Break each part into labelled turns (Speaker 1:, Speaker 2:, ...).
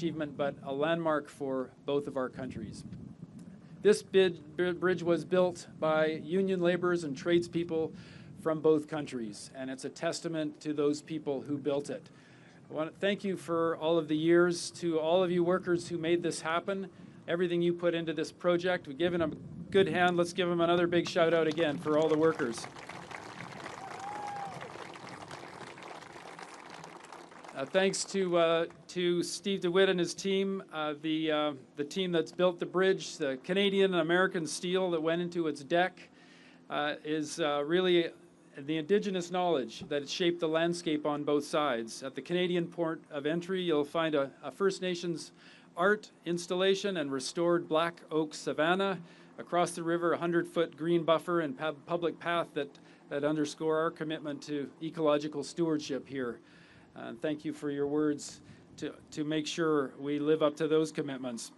Speaker 1: achievement, but a landmark for both of our countries. This bridge was built by union laborers and tradespeople from both countries, and it's a testament to those people who built it. I want to thank you for all of the years, to all of you workers who made this happen, everything you put into this project. We've given them a good hand. Let's give them another big shout out again for all the workers. Thanks to Steve DeWitt and his team, the team that's built the bridge, the Canadian and American steel that went into its deck is really the Indigenous knowledge that has shaped the landscape on both sides. At the Canadian port of entry, you'll find a First Nations art installation and restored black oak savanna. Across the river, a 100-foot green buffer and public path that underscore our commitment to ecological stewardship here. Thank you for your words to make sure we live up to those commitments.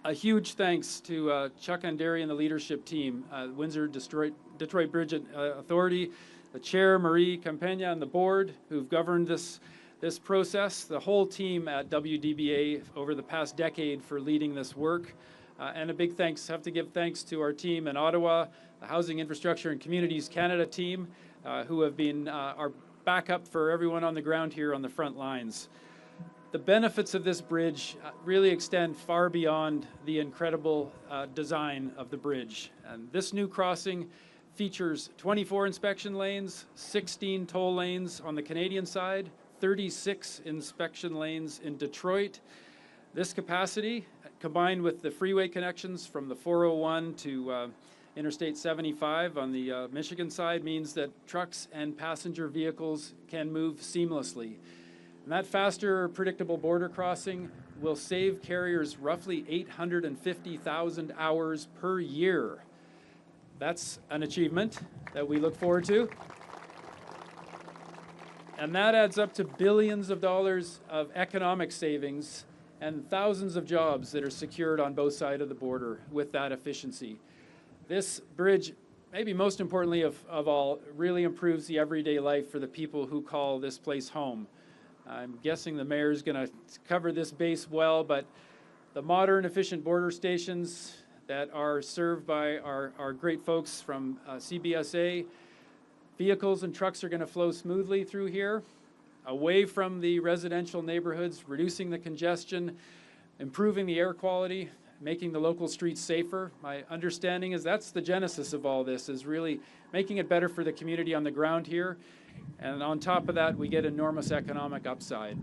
Speaker 1: A huge thanks to Chuck Undery and the leadership team, Windsor Detroit Bridge Authority, the chair, Marie Campagna, and the board who've governed this process, the whole team at WDBA over the past decade for leading this work. And a big thanks, have to give thanks to our team in Ottawa, the Housing Infrastructure and Communities Canada team, who have been our backup for everyone on the ground here on the front lines. The benefits of this bridge really extend far beyond the incredible design of the bridge. And this new crossing features 24 inspection lanes, 16 toll lanes on the Canadian side, 36 inspection lanes in Detroit. This capacity, combined with the freeway connections from the 401 to Interstate 75 on the Michigan side, means that trucks and passenger vehicles can move seamlessly. And that faster, predictable border crossing will save carriers roughly 850,000 hours per year. That's an achievement that we look forward to. And that adds up to billions of dollars of economic savings and thousands of jobs that are secured on both sides of the border with that efficiency. This bridge, maybe most importantly of all, really improves the everyday life for the people who call this place home. I'm guessing the mayor's going to cover this base well, but the modern, efficient border stations that are served by our great folks from CBSA, vehicles and trucks are going to flow smoothly through here, away from the residential neighborhoods, reducing the congestion, improving the air quality, making the local streets safer. My understanding is that's the genesis of all this, is really making it better for the community on the ground here. And on top of that, we get enormous economic upside.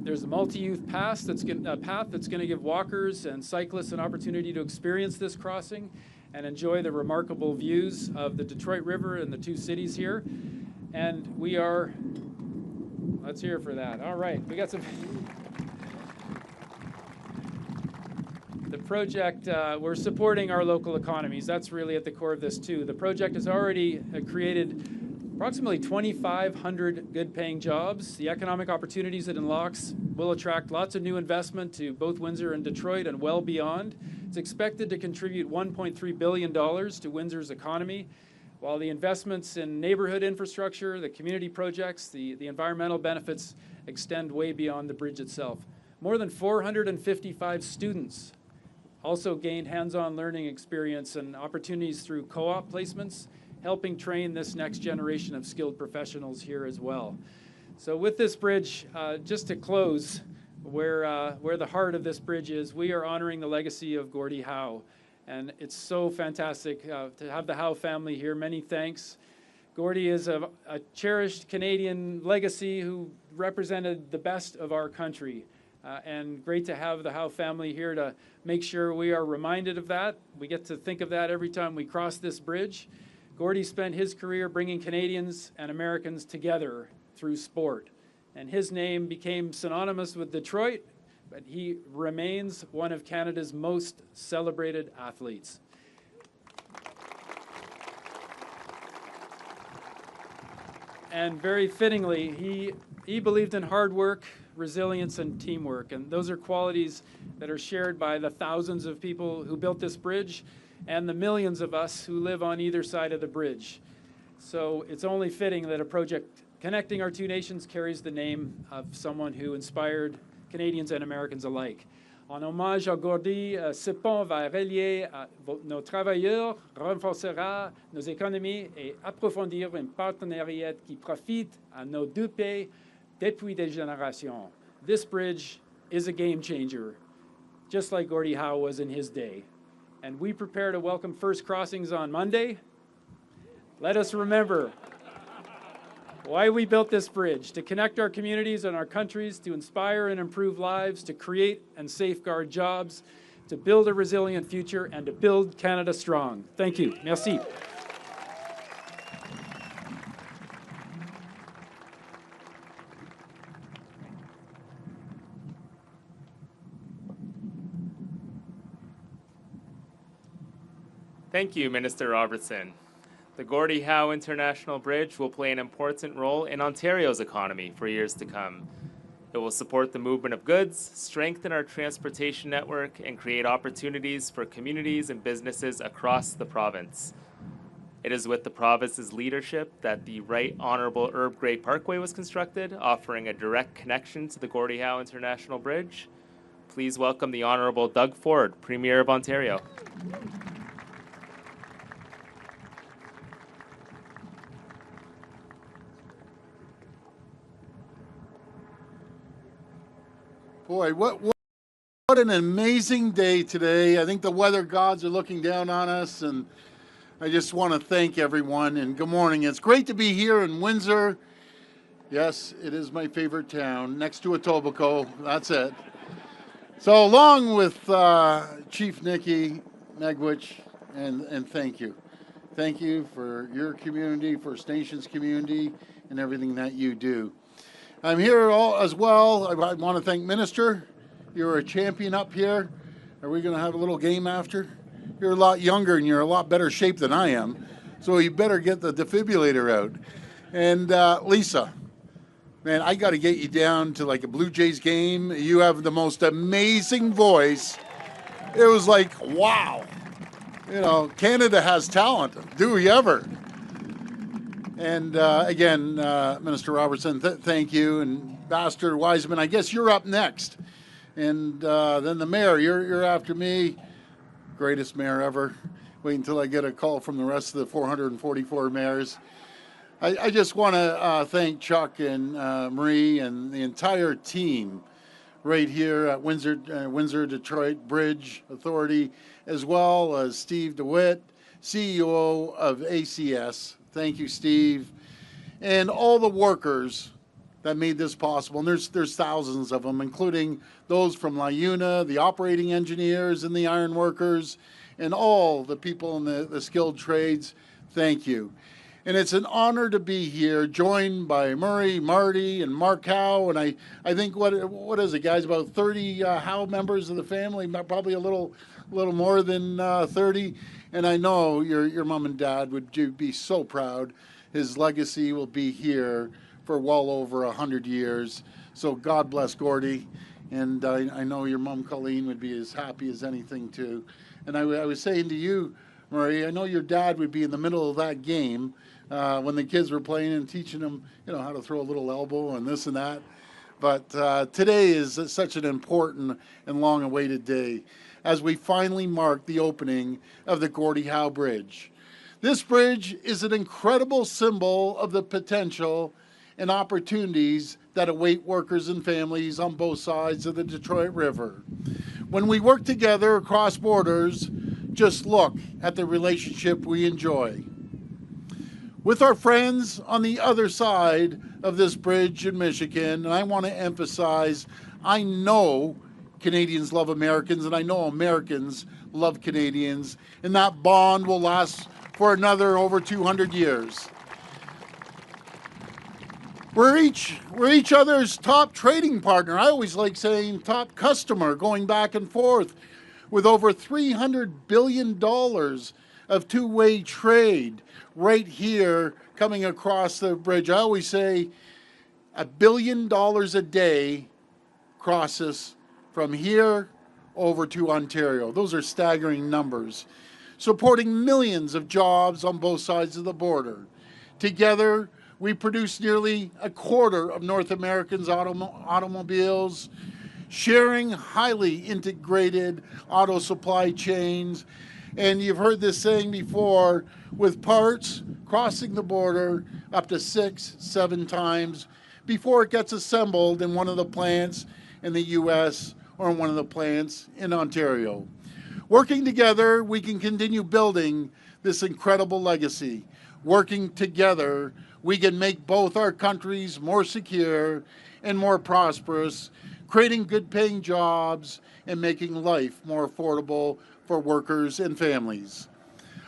Speaker 1: There's a multi-use path that's going to give walkers and cyclists an opportunity to experience this crossing and enjoy the remarkable views of the Detroit River and the two cities here. And we are, let's hear for that. All right, we got some. The project, we're supporting our local economies. That's really at the core of this too. The project has already created approximately 2,500 good-paying jobs. The economic opportunities it unlocks will attract lots of new investment to both Windsor and Detroit and well beyond. It's expected to contribute $1.3 billion to Windsor's economy, while the investments in neighborhood infrastructure, the community projects, the environmental benefits extend way beyond the bridge itself. More than 455 students also gained hands-on learning experience and opportunities through co-op placements, helping train this next generation of skilled professionals here as well. So with this bridge, just to close, where the heart of this bridge is, we are honoring the legacy of Gordie Howe. And it's so fantastic to have the Howe family here. Many thanks. Gordie is a cherished Canadian legacy who represented the best of our country. And great to have the Howe family here to make sure we are reminded of that. We get to think of that every time we cross this bridge. Gordie spent his career bringing Canadians and Americans together through sport. And his name became synonymous with Detroit, but he remains one of Canada's most celebrated athletes. And very fittingly, he believed in hard work, resilience, and teamwork. And those are qualities that are shared by the thousands of people who built this bridge and the millions of us who live on either side of the bridge. So it's only fitting that a project connecting our two nations carries the name of someone who inspired Canadians and Americans alike. En hommage à Gordie, ce pont va relier nos travailleurs, renforcera nos économies et approfondir un partenariat qui profite à nos deux pays depuis des générations. This bridge is a game changer, just like Gordie Howe was in his day. And we prepare to welcome first crossings on Monday. Let us remember why we built this bridge: to connect our communities and our countries, to inspire and improve lives, to create and safeguard jobs, to build a resilient future, and to build Canada strong. Thank you. Merci.
Speaker 2: Thank you, Minister Robertson. The Gordie Howe International Bridge will play an important role in Ontario's economy for years to come. It will support the movement of goods, strengthen our transportation network, and create opportunities for communities and businesses across the province. It is with the province's leadership that the Right Honourable Herb Gray Parkway was constructed, offering a direct connection to the Gordie Howe International Bridge. Please welcome the Honourable Doug Ford, Premier of Ontario.
Speaker 3: Boy, what an amazing day today. I think the weather gods are looking down on us, and I just want to thank everyone, and good morning. It's great to be here in Windsor. Yes, it is my favorite town, next to Etobicoke, that's it. So along with Chief Nikki Megwich, and thank you. Thank you for your community, First Nations community, and everything that you do. I'm here as well. I want to thank Minister. You're a champion up here. Are we going to have a little game after? You're a lot younger and you're a lot better shape than I am, so you better get the defibrillator out. And Lisa, man, I got to get you down to like a Blue Jays game. You have the most amazing voice. It was like, wow. You know, Canada has talent. Do we ever? And again, Minister Robertson, thank you. And Ambassador Wiseman, I guess you're up next. And then the mayor, you're after me. Greatest mayor ever. Wait until I get a call from the rest of the 444 mayors. I just want to thank Chuck and Marie and the entire team right here at Windsor Detroit Bridge Authority, as well as Steve DeWitt, CEO of ACS. Thank you, Steve, and all the workers that made this possible. And there's thousands of them, including those from LiUNA, the operating engineers and the iron workers, and all the people in the skilled trades. Thank you. And it's an honor to be here, joined by Murray, Marty, and Mark Howe. And I think, what is it, guys, about 30 Howe members of the family, probably a little more than 30. And I know your mom and dad would be so proud. His legacy will be here for well over 100 years. So God bless Gordie. And I know your mom, Colleen, would be as happy as anything, too. And I was saying to you, Murray, I know your dad would be in the middle of that game when the kids were playing and teaching them, you know, how to throw a little elbow and this and that. But today is such an important and long-awaited day as we finally mark the opening of the Gordie Howe Bridge. This bridge is an incredible symbol of the potential and opportunities that await workers and families on both sides of the Detroit River. When we work together across borders, just look at the relationship we enjoy. With our friends on the other side of this bridge in Michigan, and I want to emphasize, I know Canadians love Americans, and I know Americans love Canadians, and that bond will last for another over 200 years. We're each other's top trading partner. I always like saying top customer, going back and forth with over $300 billion of two-way trade right here coming across the bridge. I always say $1 billion a day crosses from here over to Ontario. Those are staggering numbers, supporting millions of jobs on both sides of the border. Together, we produce nearly a quarter of North Americans' automobiles, sharing highly integrated auto supply chains. And you've heard this saying before, with parts crossing the border up to 6, 7 times before it gets assembled in one of the plants in the US or in one of the plants in Ontario. Working together, we can continue building this incredible legacy. Working together, we can make both our countries more secure and more prosperous, creating good paying jobs and making life more affordable for workers and families.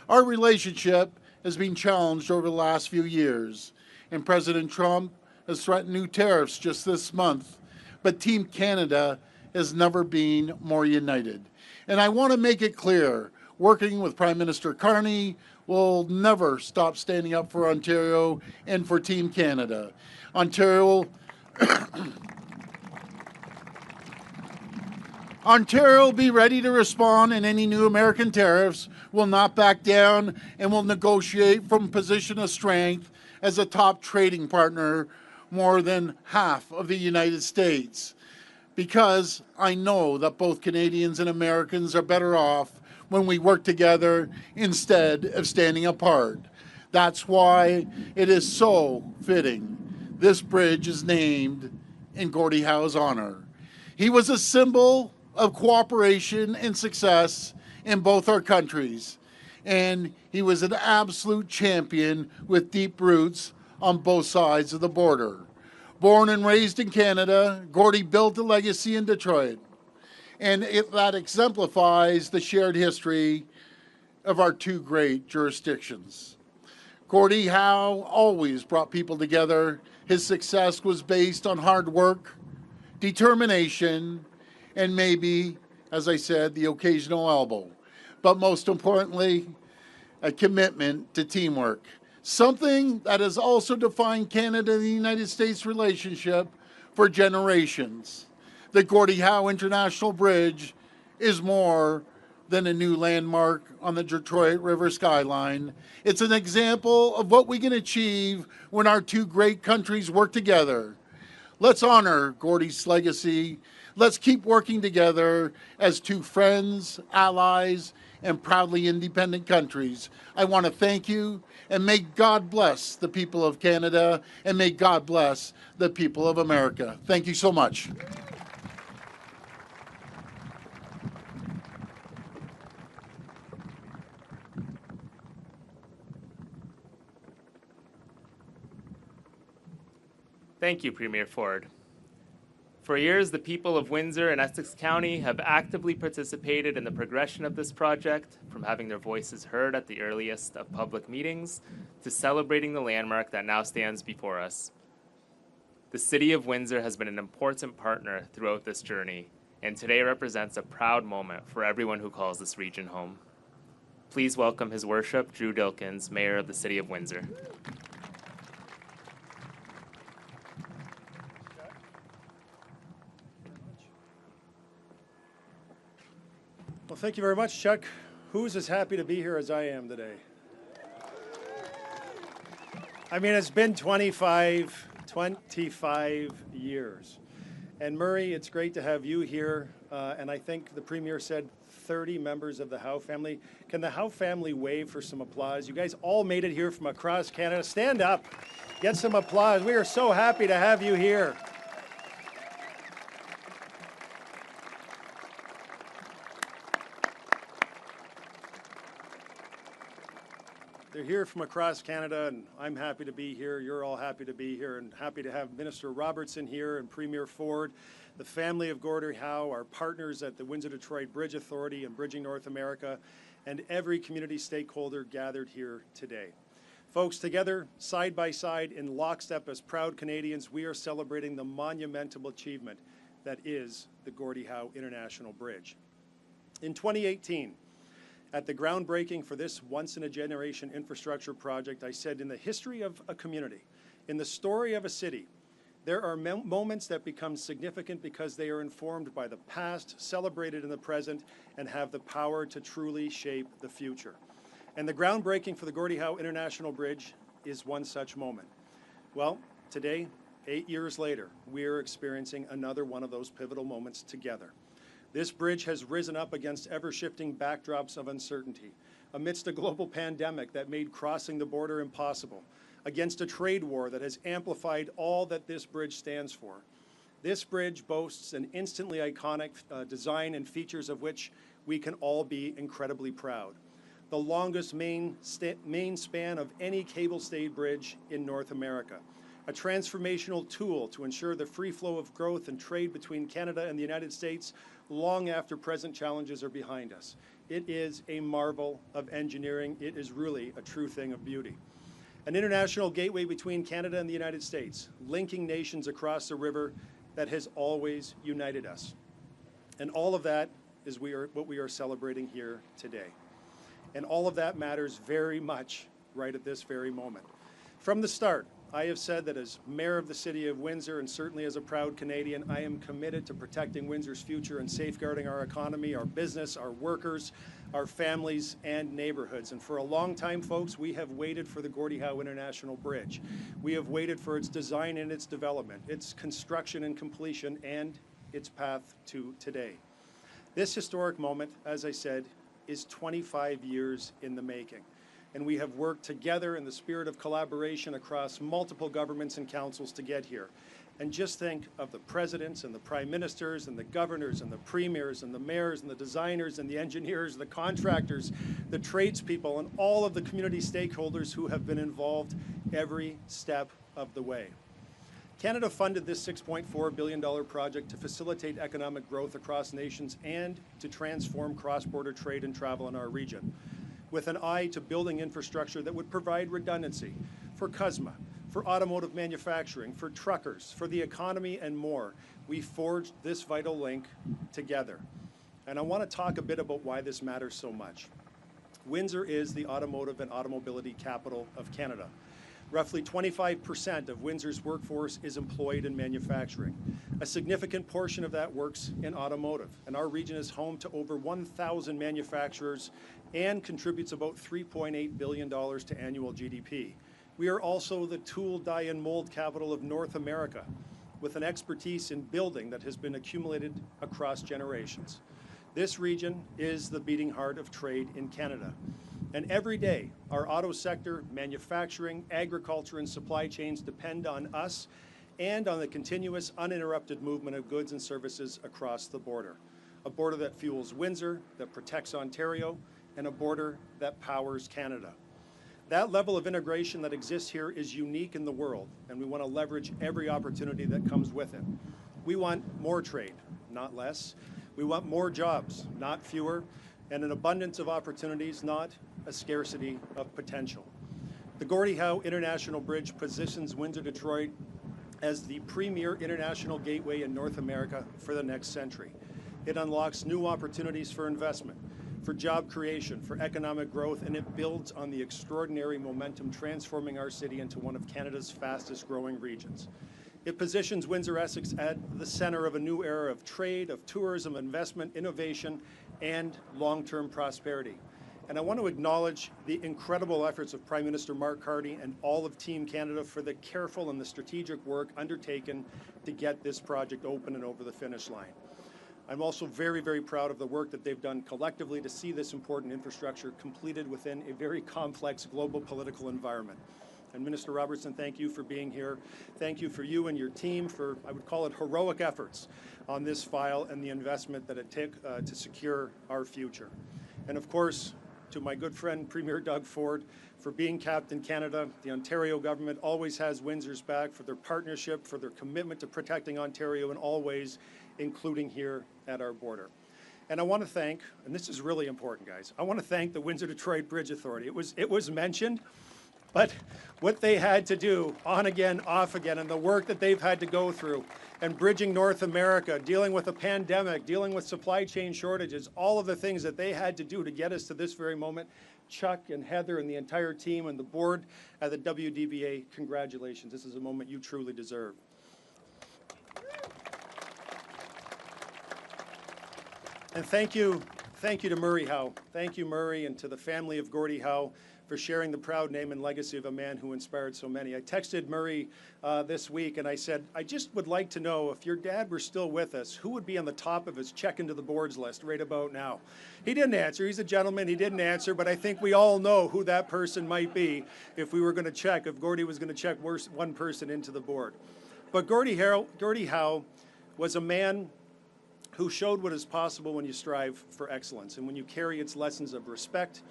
Speaker 3: Our relationship has been challenged over the last few years, and President Trump has threatened new tariffs just this month, but Team Canada has never been more united. And I want to make it clear, working with Prime Minister Carney, will never stop standing up for Ontario and for Team Canada. Ontario will be ready to respond, and any new American tariffs will not back down and will negotiate from a position of strength as a top trading partner more than half of the United States. Because I know that both Canadians and Americans are better off when we work together instead of standing apart. That's why it is so fitting this bridge is named in Gordie Howe's honor. He was a symbol of cooperation and success in both our countries, and he was an absolute champion with deep roots on both sides of the border. Born and raised in Canada, Gordie built a legacy in Detroit, and that exemplifies the shared history of our two great jurisdictions. Gordie Howe always brought people together. His success was based on hard work, determination, and maybe, as I said, the occasional elbow. But most importantly, a commitment to teamwork. Something that has also defined Canada and the United States relationship for generations. The Gordie Howe International Bridge is more than a new landmark on the Detroit River skyline. It's an example of what we can achieve when our two great countries work together. Let's honor Gordie's legacy. Let's keep working together as two friends, allies, and proudly independent countries. I want to thank you, and may God bless the people of Canada, and may God bless the people of America. Thank you so much.
Speaker 2: Thank you, Premier Ford. For years, the people of Windsor and Essex County have actively participated in the progression of this project, from having their voices heard at the earliest of public meetings to celebrating the landmark that now stands before us. The City of Windsor has been an important partner throughout this journey, and today represents a proud moment for everyone who calls this region home. Please welcome His Worship Drew Dilkins, Mayor of the City of Windsor.
Speaker 4: Well, thank you very much, Chuck. Who's as happy to be here as I am today? I mean, it's been 25 years. And Murray, it's great to have you here. And I think the Premier said 30 members of the Howe family. Can the Howe family wave for some applause? You guys all made it here from across Canada. Stand up, get some applause. We are so happy to have you here. They're here from across Canada, and I'm happy to be here. You're all happy to be here, and happy to have Minister Robertson here and Premier Ford, the family of Gordie Howe, our partners at the Windsor-Detroit Bridge Authority and Bridging North America, and every community stakeholder gathered here today. Folks, together, side by side, in lockstep as proud Canadians, we are celebrating the monumental achievement that is the Gordie Howe International Bridge. In 2018, at the groundbreaking for this once-in-a-generation infrastructure project, I said, in the history of a community, in the story of a city, there are moments that become significant because they are informed by the past, celebrated in the present, and have the power to truly shape the future. And the groundbreaking for the Gordie Howe International Bridge is one such moment. Well, today, 8 years later, we are experiencing another one of those pivotal moments together. This bridge has risen up against ever-shifting backdrops of uncertainty, amidst a global pandemic that made crossing the border impossible, against a trade war that has amplified all that this bridge stands for. This bridge boasts an instantly iconic design and features of which we can all be incredibly proud. The longest main span of any cable-stayed bridge in North America, a transformational tool to ensure the free flow of growth and trade between Canada and the United States long after present challenges are behind us. It is a marvel of engineering. It is really a true thing of beauty. An international gateway between Canada and the United States, linking nations across the river that has always united us. And all of that is what we are celebrating here today. And all of that matters very much right at this very moment. From the start, I have said that as Mayor of the City of Windsor, and certainly as a proud Canadian, I am committed to protecting Windsor's future and safeguarding our economy, our business, our workers, our families, and neighborhoods. And for a long time, folks, we have waited for the Gordie Howe International Bridge. We have waited for its design and its development, its construction and completion, and its path to today. This historic moment, as I said, is 25 years in the making. And we have worked together in the spirit of collaboration across multiple governments and councils to get here. And just think of the presidents and the prime ministers and the governors and the premiers and the mayors and the designers and the engineers, the contractors, the tradespeople, and all of the community stakeholders who have been involved every step of the way. Canada funded this $6.4 billion project to facilitate economic growth across nations and to transform cross-border trade and travel in our region, with an eye to building infrastructure that would provide redundancy for CUSMA, for automotive manufacturing, for truckers, for the economy, and more. We forged this vital link together. And I want to talk a bit about why this matters so much. Windsor is the automotive and automobility capital of Canada. Roughly 25% of Windsor's workforce is employed in manufacturing. A significant portion of that works in automotive, and our region is home to over 1,000 manufacturers and contributes about $3.8 billion to annual GDP. We are also the tool, die, and mold capital of North America, with an expertise in building that has been accumulated across generations. This region is the beating heart of trade in Canada. And every day, our auto sector, manufacturing, agriculture, and supply chains depend on us and on the continuous, uninterrupted movement of goods and services across the border. A border that fuels Windsor, that protects Ontario, and a border that powers Canada. That level of integration that exists here is unique in the world, and we want to leverage every opportunity that comes with it. We want more trade, not less. We want more jobs, not fewer, and an abundance of opportunities, not a scarcity of potential. The Gordie Howe International Bridge positions Windsor-Detroit as the premier international gateway in North America for the next century. It unlocks new opportunities for investment, for job creation, for economic growth, and it builds on the extraordinary momentum transforming our city into one of Canada's fastest growing regions. It positions Windsor-Essex at the center of a new era of trade, of tourism, investment, innovation, and long-term prosperity. And I want to acknowledge the incredible efforts of Prime Minister Mark Carney and all of Team Canada for the careful and the strategic work undertaken to get this project open and over the finish line. I'm also very, very proud of the work that they've done collectively to see this important infrastructure completed within a very complex global political environment. And Minister Robertson, thank you for being here. Thank you for you and your team for, I would call it, heroic efforts on this file and the investment that it took to secure our future. And of course, to my good friend Premier Doug Ford for being Captain Canada. The Ontario government always has Windsor's back for their partnership, for their commitment to protecting Ontario in all ways, including here at our border. And I want to thank, and this is really important, guys, I want to thank the Windsor-Detroit Bridge Authority. It was mentioned, but what they had to do, on again, off again, and the work that they've had to go through, and bridging North America, dealing with a pandemic, dealing with supply chain shortages, all of the things that they had to do to get us to this very moment. Chuck and Heather and the entire team and the board at the WDBA, congratulations. This is a moment you truly deserve. And thank you thank you to Murray Howe. Thank you, Murray, and to the family of Gordie Howe for sharing the proud name and legacy of a man who inspired so many. I texted Murray this week and I said, I just would like to know if your dad were still with us, who would be on the top of his check into the boards list right about now? He didn't answer. He's a gentleman. He didn't answer, but I think we all know who that person might be if we were going to check, if Gordie was going to check one person into the board. But Gordie Howe was a man who showed what is possible when you strive for excellence and when you carry its lessons of respect,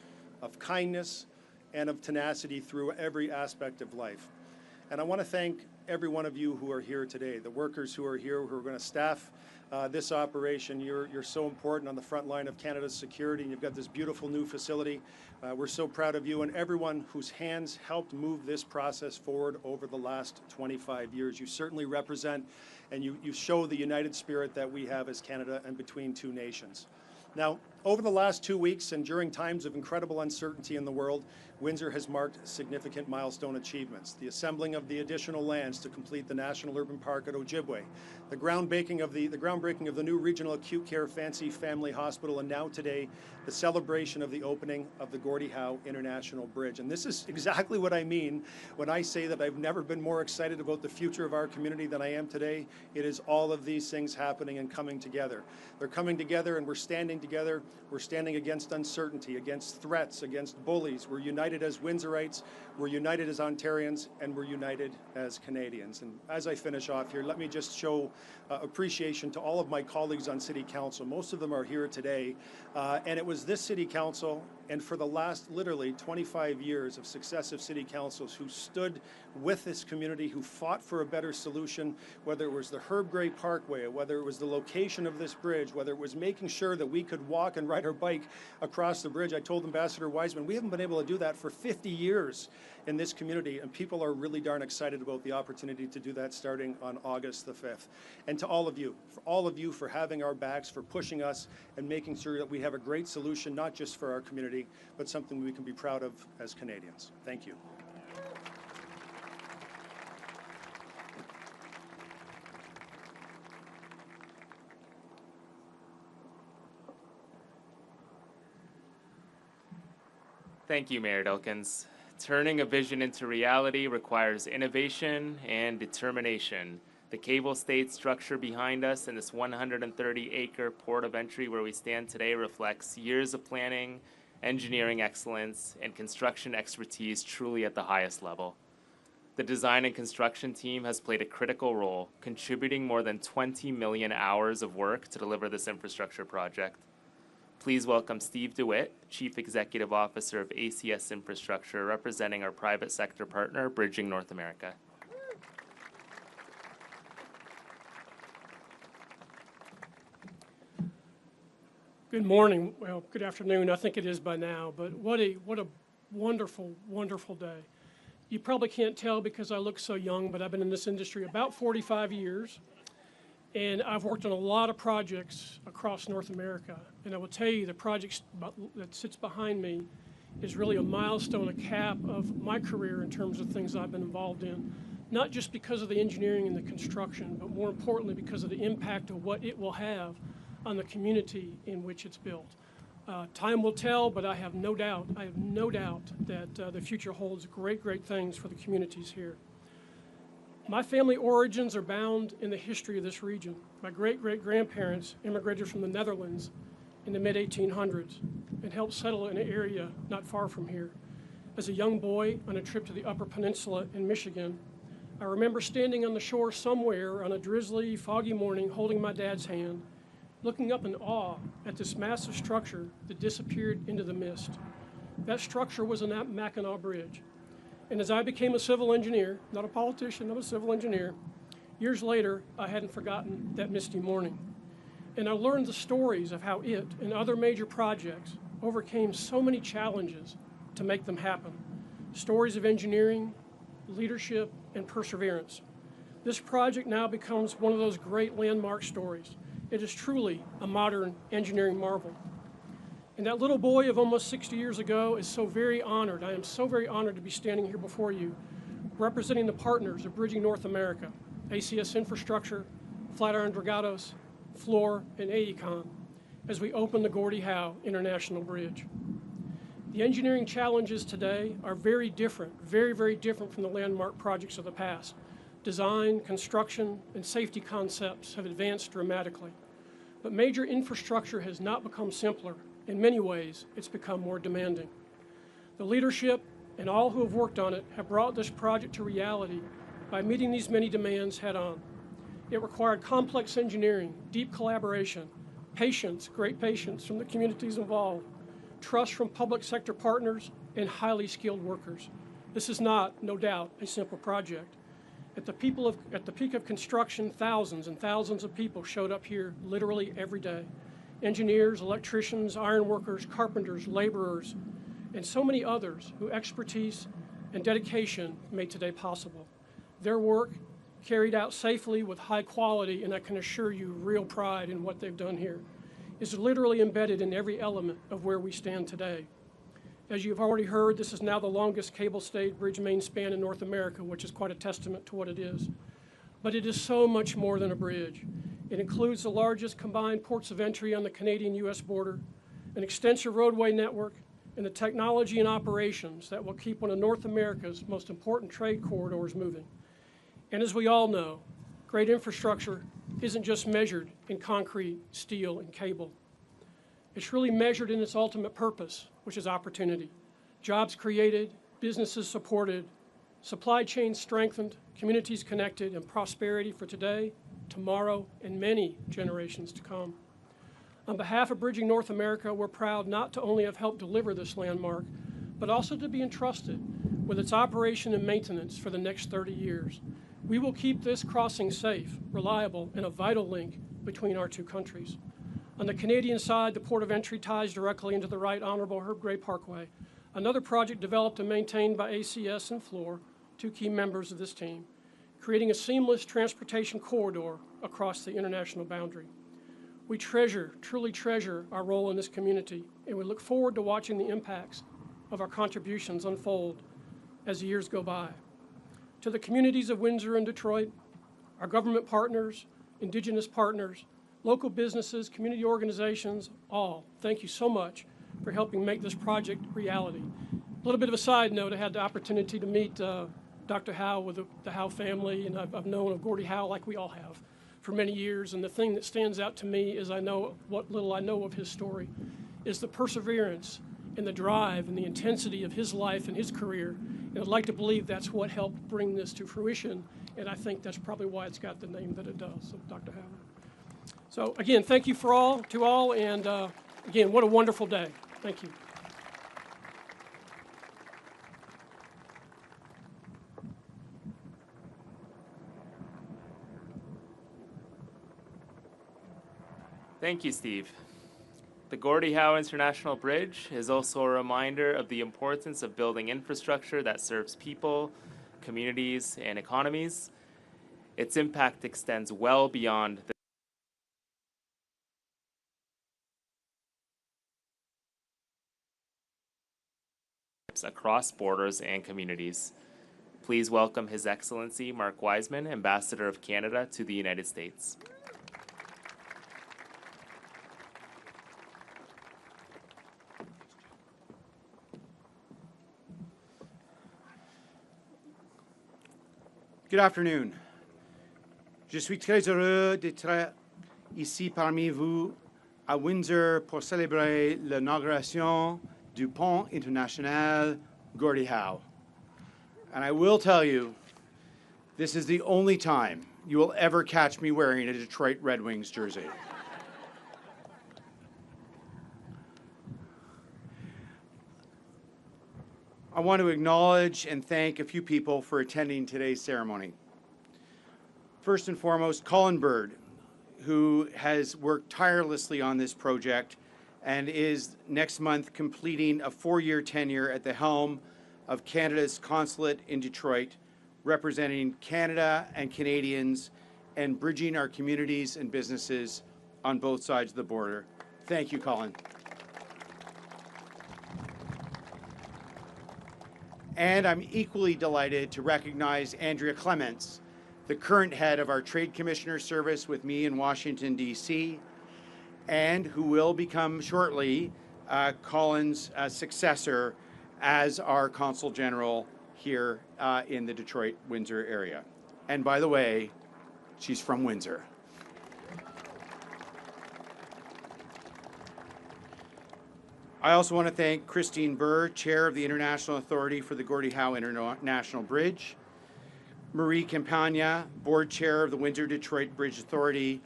Speaker 4: of kindness, and of tenacity through every aspect of life. And I want to thank every one of you who are here today, the workers who are here, who are going to staff this operation. You're so important on the front line of Canada's security, and you've got this beautiful new facility. We're so proud of you and everyone whose hands helped move this process forward over the last 25 years. You certainly represent and you show the united spirit that we have as Canada and between two nations. Now, over the last 2 weeks and during times of incredible uncertainty in the world, Windsor has marked significant milestone achievements. The assembling of the additional lands to complete the National Urban Park at Ojibwe, the groundbreaking of the new regional acute care Fancy Family Hospital, and now today, the celebration of the opening of the Gordie Howe International Bridge. And this is exactly what I mean when I say that I've never been more excited about the future of our community than I am today. It is all of these things happening and coming together. They're coming together and we're standing together. We're standing against uncertainty, against threats, against bullies. We're united as Windsorites, we're united as Ontarians, and we're united as Canadians. And as I finish off here, let me just show appreciation to all of my colleagues on City Council. Most of them are here today, and it was this City Council and for the last literally 25 years of successive City Councils who stood with this community, who fought for a better solution, whether it was the Herb Gray Parkway, whether it was the location of this bridge, whether it was making sure that we could walk and ride our bike across the bridge. I told Ambassador Wiseman, we haven't been able to do that for 50 years in this community, and people are really darn excited about the opportunity to do that starting on August the 5th. And to all of you for having our backs, for pushing us and making sure that we have a great solution, not just for our community, but something we can be proud of as Canadians. Thank you.
Speaker 2: Thank you, Mayor Dilkens. Turning a vision into reality requires innovation and determination. The cable state structure behind us and this 130-acre port of entry where we stand today reflects years of planning, engineering excellence, and construction expertise truly at the highest level. The design and construction team has played a critical role, contributing more than 20 million hours of work to deliver this infrastructure project. Please welcome Steve DeWitt, Chief Executive Officer of ACS Infrastructure, representing our private sector partner, Bridging North America.
Speaker 5: Good morning. Well, good afternoon. I think it is by now, but what a wonderful, wonderful day. You probably can't tell because I look so young, but I've been in this industry about 45 years. And I've worked on a lot of projects across North America. And I will tell you, the project that sits behind me is really a milestone, a cap of my career in terms of things I've been involved in. Not just because of the engineering and the construction, but more importantly because of the impact of what it will have on the community in which it's built. Time will tell, but I have no doubt that the future holds great, great things for the communities here. My family origins are bound in the history of this region. My great-great-grandparents immigrated from the Netherlands in the mid-1800s and helped settle in an area not far from here. As a young boy on a trip to the Upper Peninsula in Michigan, I remember standing on the shore somewhere on a drizzly, foggy morning holding my dad's hand, looking up in awe at this massive structure that disappeared into the mist. That structure was the Mackinac Bridge. And as I became a civil engineer, not a politician, I'm a civil engineer, years later, I hadn't forgotten that misty morning. And I learned the stories of how it and other major projects overcame so many challenges to make them happen. Stories of engineering, leadership, and perseverance. This project now becomes one of those great landmark stories. It is truly a modern engineering marvel. And that little boy of almost 60 years ago is so very honored. I am so very honored to be standing here before you, representing the partners of Bridging North America, ACS Infrastructure, Flatiron Dragados, Fluor, and AECOM, as we open the Gordie Howe International Bridge. The engineering challenges today are very different, very different from the landmark projects of the past. Design, construction, and safety concepts have advanced dramatically. But major infrastructure has not become simpler. In many ways, it's become more demanding. The leadership and all who have worked on it have brought this project to reality by meeting these many demands head on. It required complex engineering, deep collaboration, patience, great patience from the communities involved, trust from public sector partners, and highly skilled workers. This is not, no doubt, a simple project. At the peak of construction, thousands and thousands of people showed up here literally every day. Engineers, electricians, iron workers, carpenters, laborers, and so many others whose expertise and dedication made today possible. Their work, carried out safely with high quality, and I can assure you real pride in what they've done here, is literally embedded in every element of where we stand today. As you've already heard, this is now the longest cable-stayed bridge main span in North America, which is quite a testament to what it is. But it is so much more than a bridge. It includes the largest combined ports of entry on the Canadian-U.S. border, an extensive roadway network, and the technology and operations that will keep one of North America's most important trade corridors moving. And as we all know, great infrastructure isn't just measured in concrete, steel, and cable. It's really measured in its ultimate purpose, which is opportunity. Jobs created, businesses supported, supply chains strengthened, communities connected, and prosperity for today, tomorrow, and many generations to come. On behalf of Bridging North America, we're proud not to only have helped deliver this landmark, but also to be entrusted with its operation and maintenance for the next 30 years. We will keep this crossing safe, reliable, and a vital link between our two countries. On the Canadian side, the port of entry ties directly into the Right Honourable Herb Gray Parkway, another project developed and maintained by ACS and Fluor, two key members of this team, creating a seamless transportation corridor across the international boundary. We truly treasure our role in this community, and we look forward to watching the impacts of our contributions unfold as the years go by. To the communities of Windsor and Detroit, our government partners, Indigenous partners, local businesses, community organizations, all, thank you so much for helping make this project reality. A little bit of a side note, I had the opportunity to meet Dr. Howe with the Howe family, and I've known of Gordie Howe like we all have for many years, and the thing that stands out to me is I know what little I know of his story is the perseverance and the drive and the intensity of his life and his career, and I'd like to believe that's what helped bring this to fruition, and I think that's probably why it's got the name that it does, so Dr. Howe. So again, thank you to all, and again, what a wonderful day. Thank you.
Speaker 2: Thank you, Steve. The Gordie Howe International Bridge is also a reminder of the importance of building infrastructure that serves people, communities, and economies. Its impact extends well beyond the across borders and communities. Please welcome His Excellency Mark Wiseman, Ambassador of Canada to the United States.
Speaker 6: Good afternoon. Je suis très heureux d'être ici parmi vous à Windsor pour célébrer l'inauguration du pont international Gordie Howe. And I will tell you, this is the only time you will ever catch me wearing a Detroit Red Wings jersey. I want to acknowledge and thank a few people for attending today's ceremony. First and foremost, Colin Bird, who has worked tirelessly on this project and is next month completing a 4-year tenure at the helm of Canada's consulate in Detroit, representing Canada and Canadians and bridging our communities and businesses on both sides of the border. Thank you, Colin. And I'm equally delighted to recognize Andrea Clements, the current head of our Trade Commissioner Service with me in Washington, D.C., and who will become shortly Colin's successor as our Consul General here in the Detroit, Windsor area. And by the way, she's from Windsor. I also want to thank Christine Burr, Chair of the International Authority for the Gordie Howe International Bridge, Marie Campagna, Board Chair of the Windsor-Detroit Bridge Authority,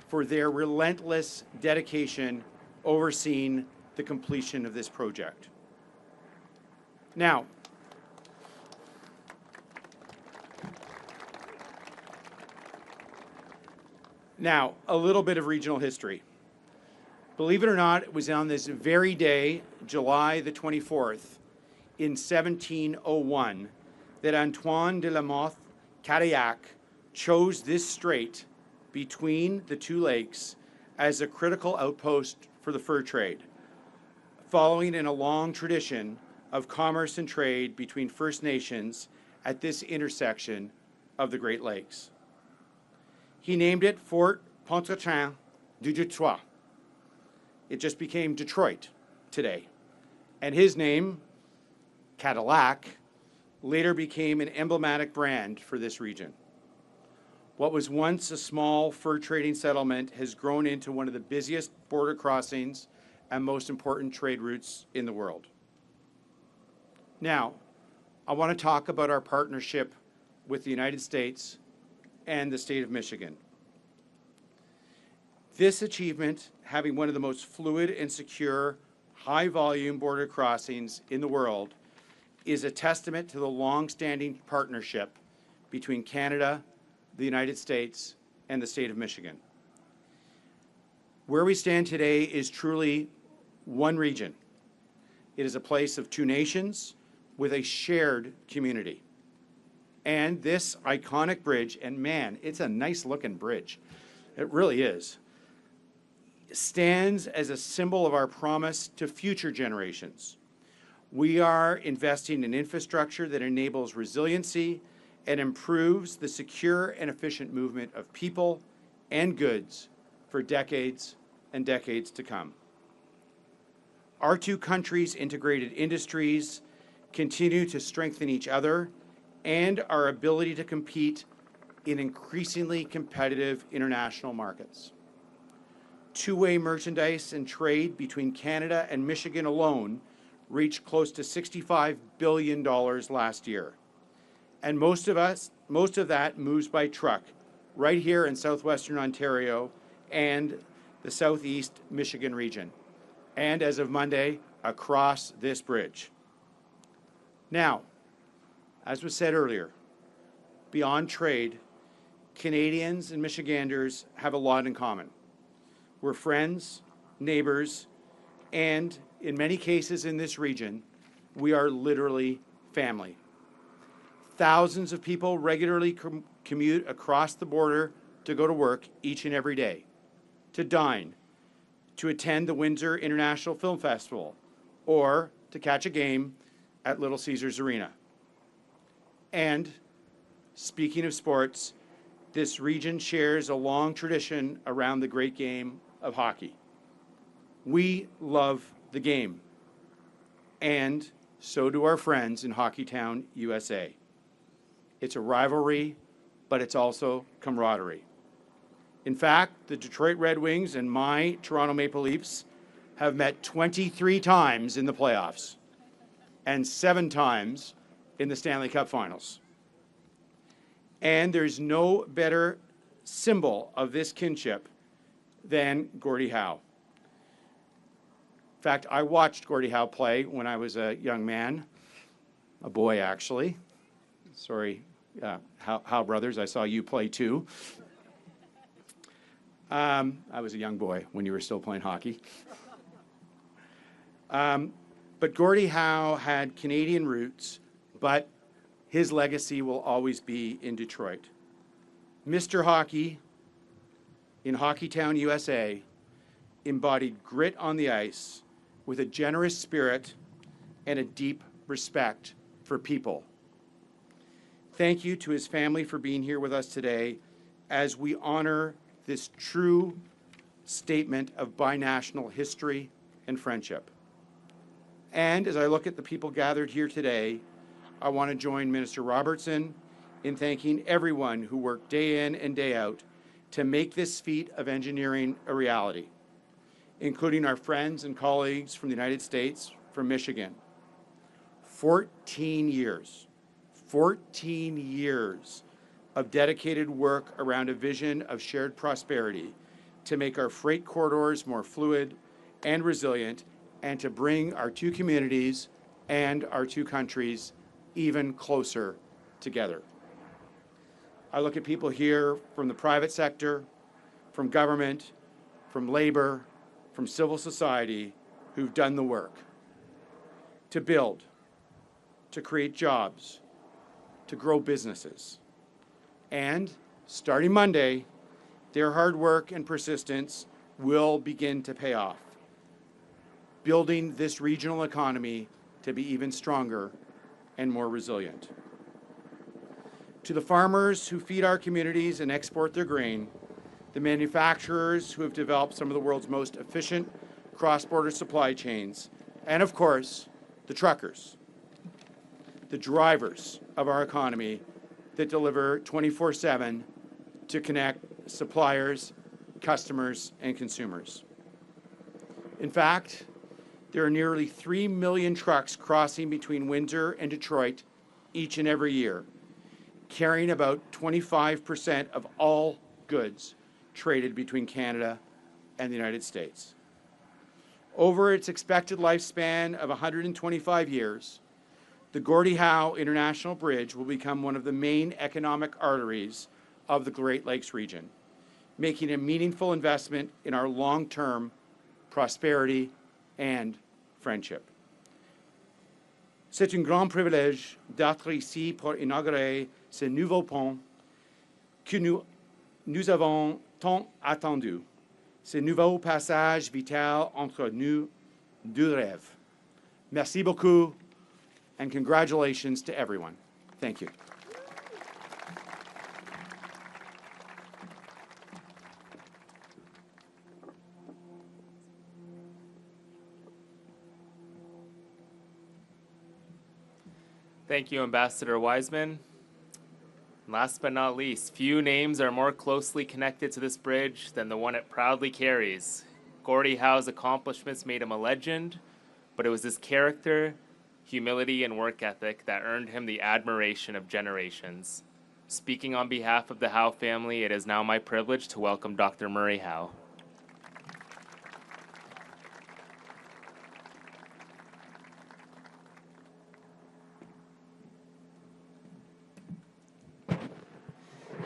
Speaker 6: for their relentless dedication overseeing the completion of this project. Now, a little bit of regional history. Believe it or not, it was on this very day, July the 24th, in 1701, that Antoine de la Mothe Cadillac chose this strait between the two lakes as a critical outpost for the fur trade, following in a long tradition of commerce and trade between First Nations at this intersection of the Great Lakes. He named it Fort Pontchartrain du Detroit. It just became Detroit today. And his name, Cadillac, later became an emblematic brand for this region. What was once a small fur trading settlement has grown into one of the busiest border crossings and most important trade routes in the world. Now, I want to talk about our partnership with the United States and the state of Michigan. This achievement, having one of the most fluid and secure, high-volume border crossings in the world, is a testament to the long-standing partnership between Canada, the United States, and the state of Michigan. Where we stand today is truly one region. It is a place of two nations with a shared community. And this iconic bridge, and man, it's a nice-looking bridge. It really is. Stands as a symbol of our promise to future generations. We are investing in infrastructure that enables resiliency and improves the secure and efficient movement of people and goods for decades and decades to come. Our two countries' integrated industries continue to strengthen each other and our ability to compete in increasingly competitive international markets. Two-way merchandise and trade between Canada and Michigan alone reached close to $65 billion last year. And most of that moves by truck right here in southwestern Ontario and the southeast Michigan region. And as of Monday, across this bridge. Now, as was said earlier, beyond trade, Canadians and Michiganders have a lot in common. We're friends, neighbors, and in many cases in this region, we are literally family. Thousands of people regularly commute across the border to go to work each and every day, to dine, to attend the Windsor International Film Festival, or to catch a game at Little Caesars Arena. And speaking of sports, this region shares a long tradition around the great game of hockey. We love the game, and so do our friends in Hockeytown, USA. It's a rivalry, but it's also camaraderie. In fact, the Detroit Red Wings and my Toronto Maple Leafs have met 23 times in the playoffs and 7 times in the Stanley Cup Finals. And there's no better symbol of this kinship than Gordie Howe. In fact, I watched Gordie Howe play when I was a young man, a boy actually. Sorry, Howe brothers, I saw you play too. I was a young boy when you were still playing hockey. But Gordie Howe had Canadian roots, but his legacy will always be in Detroit. Mr. Hockey in Hockeytown, USA, embodied grit on the ice with a generous spirit and a deep respect for people. Thank you to his family for being here with us today as we honor this true statement of binational history and friendship. And as I look at the people gathered here today, I want to join Minister Robertson in thanking everyone who worked day in and day out to make this feat of engineering a reality, including our friends and colleagues from the United States, from Michigan. 14 years of dedicated work around a vision of shared prosperity to make our freight corridors more fluid and resilient, and to bring our two communities and our two countries even closer together. I look at people here from the private sector, from government, from labor, from civil society, who've done the work to build, to create jobs, to grow businesses. And starting Monday, their hard work and persistence will begin to pay off, building this regional economy to be even stronger and more resilient. To the farmers who feed our communities and export their grain, the manufacturers who have developed some of the world's most efficient cross-border supply chains, and of course, the truckers, the drivers of our economy that deliver 24/7 to connect suppliers, customers, and consumers. In fact, there are nearly 3 million trucks crossing between Windsor and Detroit each and every year, carrying about 25% of all goods traded between Canada and the United States. Over its expected lifespan of 125 years, the Gordie Howe International Bridge will become one of the main economic arteries of the Great Lakes region, making a meaningful investment in our long-term prosperity and friendship. C'est un grand privilège d'être ici pour inaugurer ce nouveau pont que nous avons tant attendu, ce nouveau passage vital entre nous deux rêves. Merci beaucoup, and congratulations to everyone. Thank you.
Speaker 2: Thank you, Ambassador Wiseman. Last but not least, few names are more closely connected to this bridge than the one it proudly carries. Gordie Howe's accomplishments made him a legend, but it was his character, humility, and work ethic that earned him the admiration of generations. Speaking on behalf of the Howe family, it is now my privilege to welcome Dr. Murray Howe.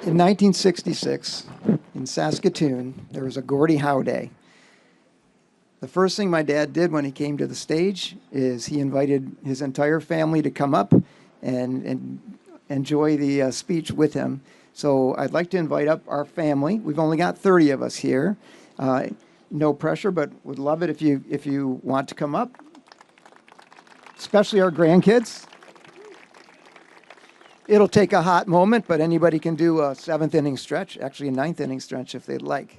Speaker 7: In 1966, in Saskatoon, there was a Gordie Howe Day. The first thing my dad did when he came to the stage is he invited his entire family to come up and enjoy the speech with him. So I'd like to invite up our family. We've only got 30 of us here. No pressure, but would love it if you want to come up, especially our grandkids. It'll take a hot moment, but anybody can do a 7th inning stretch, actually a 9th inning stretch if they'd like.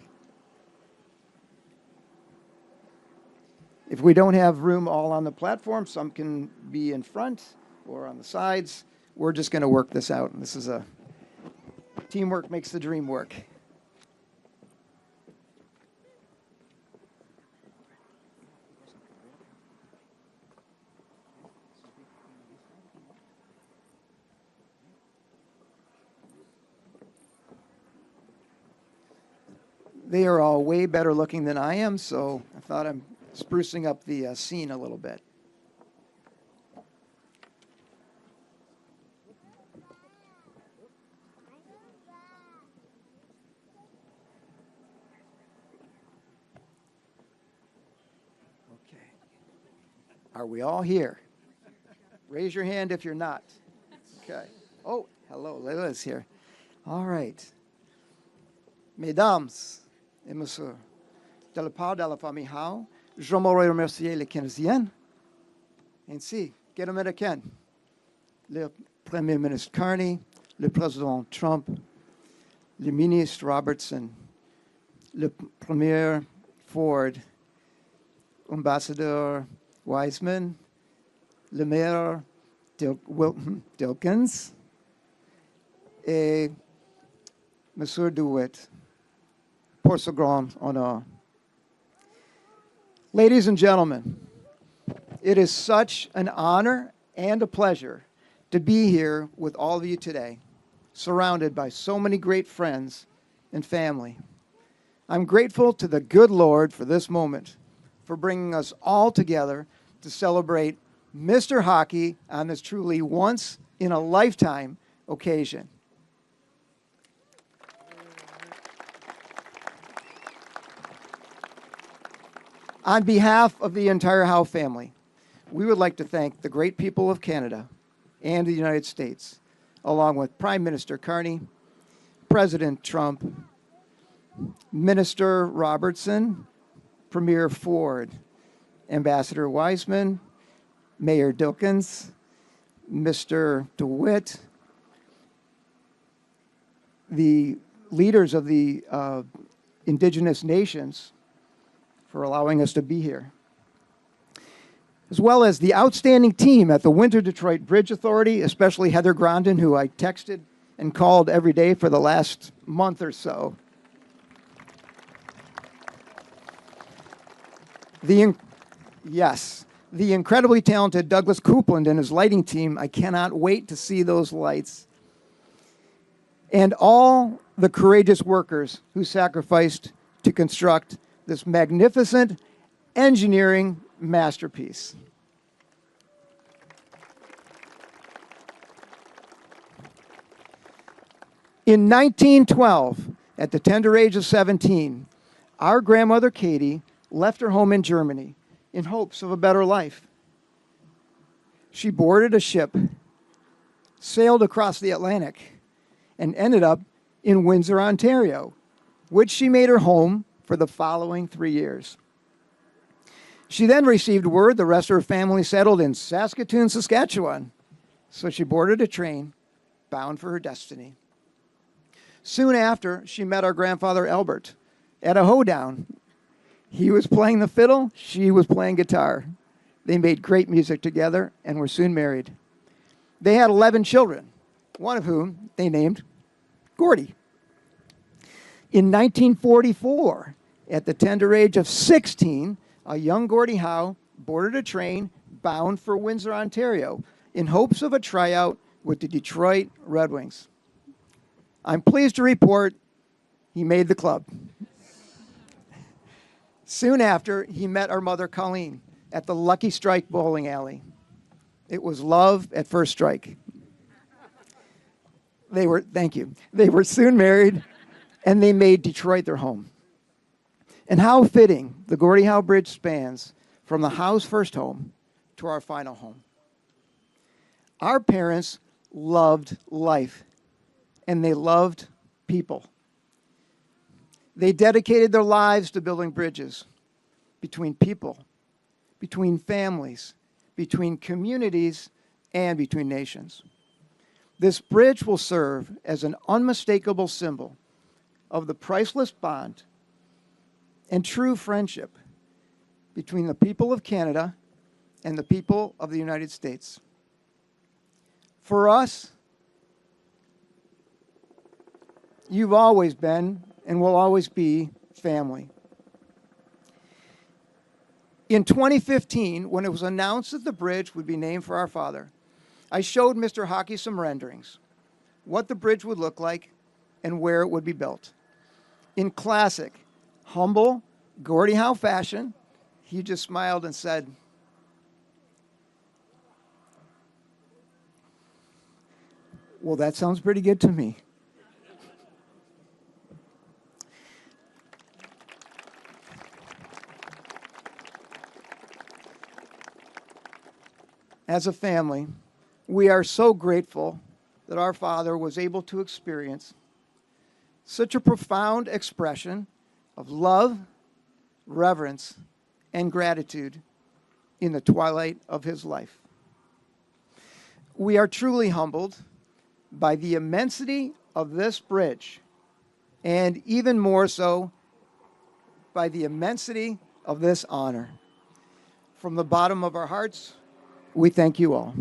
Speaker 7: If we don't have room all on the platform, some can be in front or on the sides. We're just going to work this out. And this is teamwork makes the dream work. They are all way better looking than I am, so I thought I'm sprucing up the scene a little bit. Okay. Are we all here? Raise your hand if you're not. Okay. Oh, hello, Leila's here. All right. Mesdames et messieurs, de la part de la famille Howe, j'aimerais remercier les Canadiens, ainsi que les Américains, le Premier ministre Carney, le Président Trump, le ministre Robertson, le Premier Ford, Ambassador Wiseman, le Maire Dilkins, et Monsieur DeWitt, pour ce grand honneur. Ladies and gentlemen, it is such an honor and a pleasure to be here with all of you today, surrounded by so many great friends and family. I'm grateful to the good Lord for this moment, for bringing us all together to celebrate Mr. Hockey on this truly once-in-a-lifetime occasion. On behalf of the entire Howe family, we would like to thank the great people of Canada and the United States, along with Prime Minister Carney, President Trump, Minister Robertson, Premier Ford, Ambassador Wiseman, Mayor Dilkins, Mr. DeWitt, the leaders of the indigenous nations for allowing us to be here, as well as the outstanding team at the Windsor Detroit Bridge Authority, especially Heather Grondin, who I texted and called every day for the last month or so. The incredibly talented Douglas Coupland and his lighting team. I cannot wait to see those lights. And all the courageous workers who sacrificed to construct this magnificent engineering masterpiece. In 1912, at the tender age of 17, our grandmother Katie left her home in Germany in hopes of a better life. She boarded a ship, sailed across the Atlantic, and ended up in Windsor, Ontario, which she made her home for the following 3 years. She then received word the rest of her family settled in Saskatoon, Saskatchewan, so she boarded a train bound for her destiny. Soon after, she met our grandfather Albert at a hoedown. He was playing the fiddle, she was playing guitar. They made great music together and were soon married. They had 11 children, one of whom they named Gordie. In 1944, at the tender age of 16, a young Gordie Howe boarded a train bound for Windsor, Ontario, in hopes of a tryout with the Detroit Red Wings. I'm pleased to report he made the club. Soon after, he met our mother, Colleen, at the Lucky Strike bowling alley. It was love at first strike. They were soon married, and they made Detroit their home. And how fitting the Gordie Howe Bridge spans from the Howe's first home to our final home. Our parents loved life, and they loved people. They dedicated their lives to building bridges between people, between families, between communities, and between nations. This bridge will serve as an unmistakable symbol of the priceless bond and true friendship between the people of Canada and the people of the United States. For us, you've always been and will always be family. In 2015, when it was announced that the bridge would be named for our father, I showed Mr. Hockey some renderings, what the bridge would look like and where it would be built. In classic, humble Gordie Howe fashion, he just smiled and said, "Well, that sounds pretty good to me." As a family, we are so grateful that our father was able to experience such a profound expression of love, reverence, and gratitude in the twilight of his life. We are truly humbled by the immensity of this bridge, and even more so by the immensity of this honor. From the bottom of our hearts, we thank you all.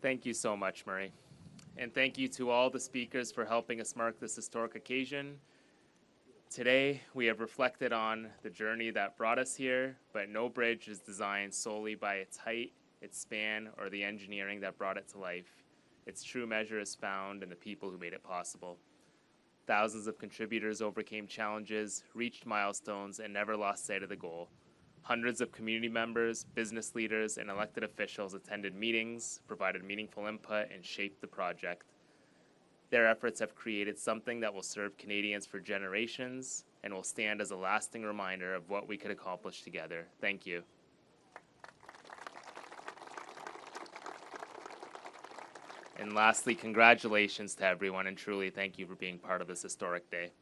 Speaker 2: Thank you so much, Murray. And thank you to all the speakers for helping us mark this historic occasion. Today, we have reflected on the journey that brought us here, but no bridge is designed solely by its height, its span, or the engineering that brought it to life. Its true measure is found in the people who made it possible. Thousands of contributors overcame challenges, reached milestones, and never lost sight of the goal. Hundreds of community members, business leaders, and elected officials attended meetings, provided meaningful input, and shaped the project. Their efforts have created something that will serve Canadians for generations and will stand as a lasting reminder of what we could accomplish together. Thank you. And lastly, congratulations to everyone, and truly thank you for being part of this historic day.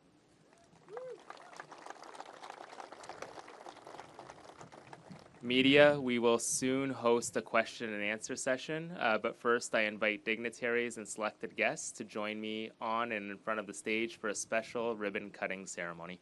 Speaker 2: Media, we will soon host a question and answer session, but first I invite dignitaries and selected guests to join me on and in front of the stage for a special ribbon cutting ceremony.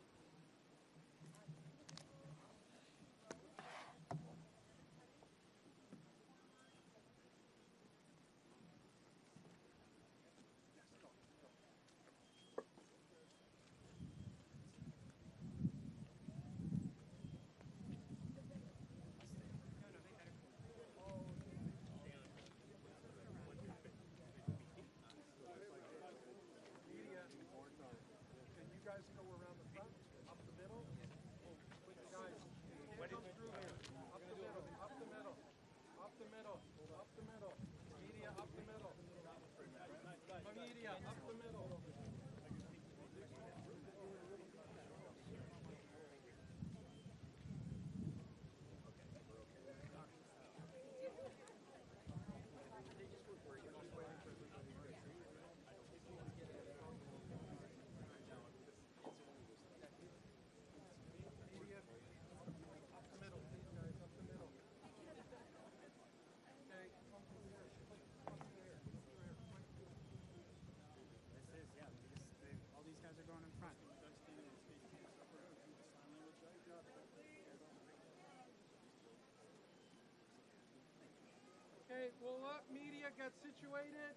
Speaker 1: Okay, we'll let media get situated.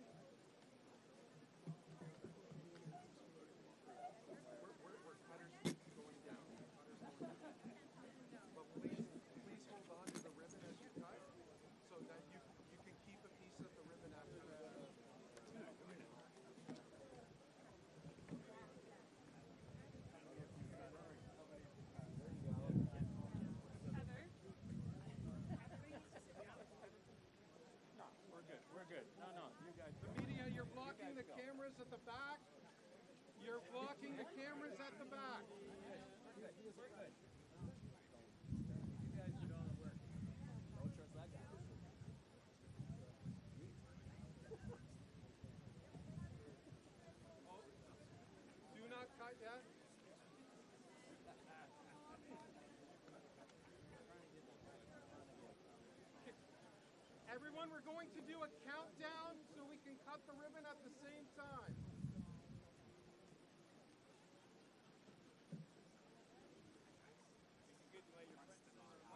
Speaker 1: But please hold on to the ribbon as you cut so that you can keep a piece of the ribbon after the... The media, you're blocking the cameras at the back. You're blocking the cameras at the back. Do not cut yet. Everyone, we're going to do a countdown so we can cut the ribbon at the same time.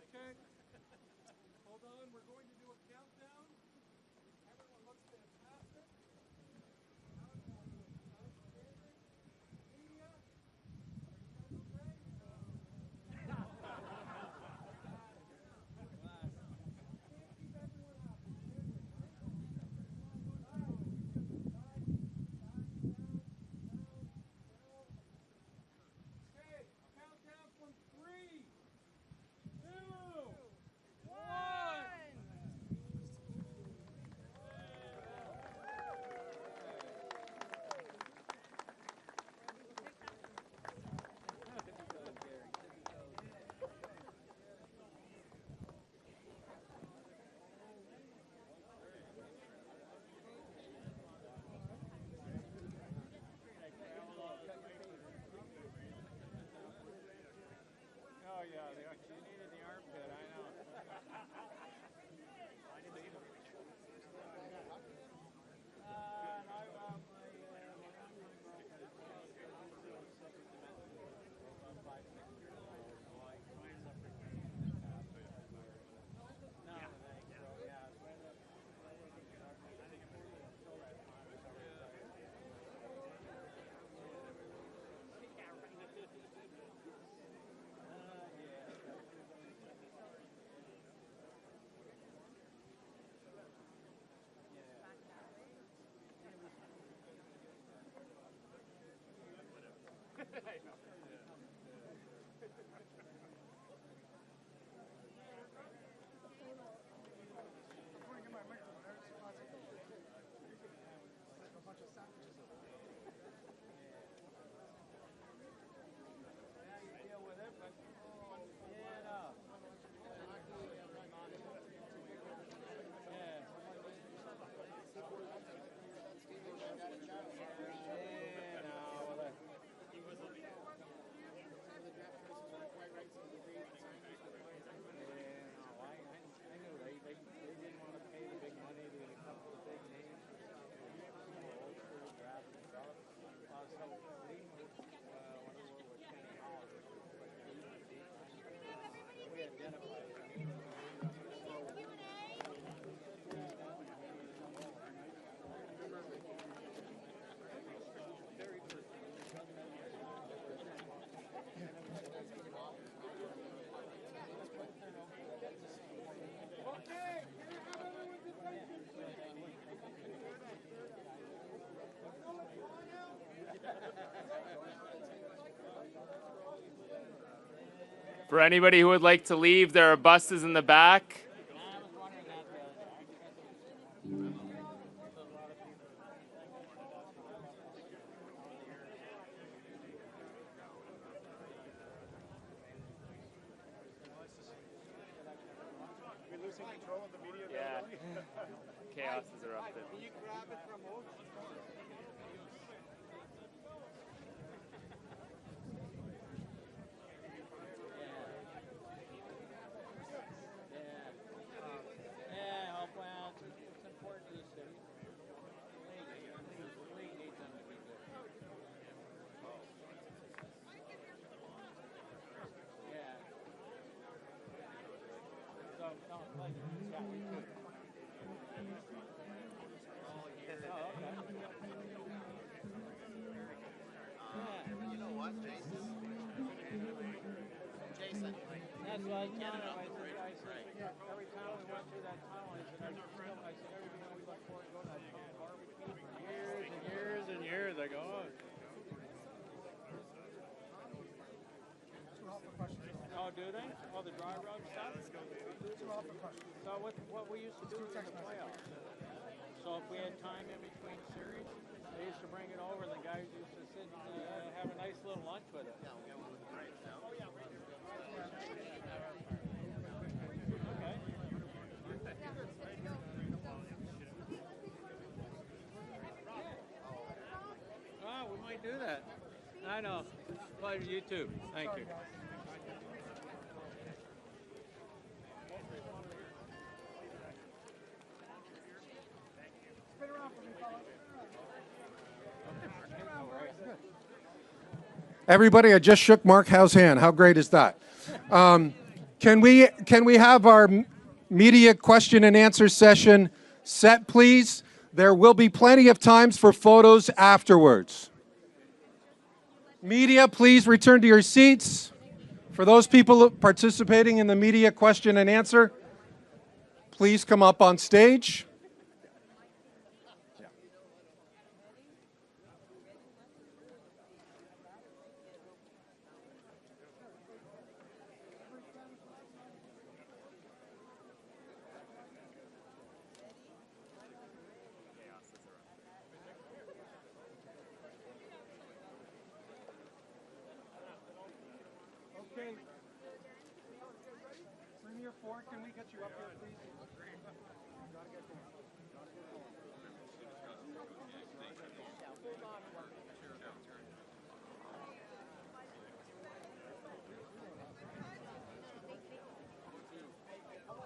Speaker 1: Okay. Hold on, we're going to do a countdown. Everyone looks fantastic. Media.
Speaker 2: For anybody who would like to leave, there are buses in the back. Yeah. Chaos has erupted.
Speaker 8: Oh, do they? Oh, the dry rub stuff? So what we used to do in the playoffs. So if we had time in between series, they used to bring it over and the guys used to sit and have a nice little lunch with it. Okay. Oh, we might do that. I know. Pleasure, you too. Thank you.
Speaker 9: Everybody, I just shook Mark Howe's hand. How great is that? Can we have our media question and answer session set, please? There will be plenty of times for photos afterwards. Media, please return to your seats. For those people participating in the media question and answer, please come up on stage. Okay. Premier Ford, can we get you up here, please?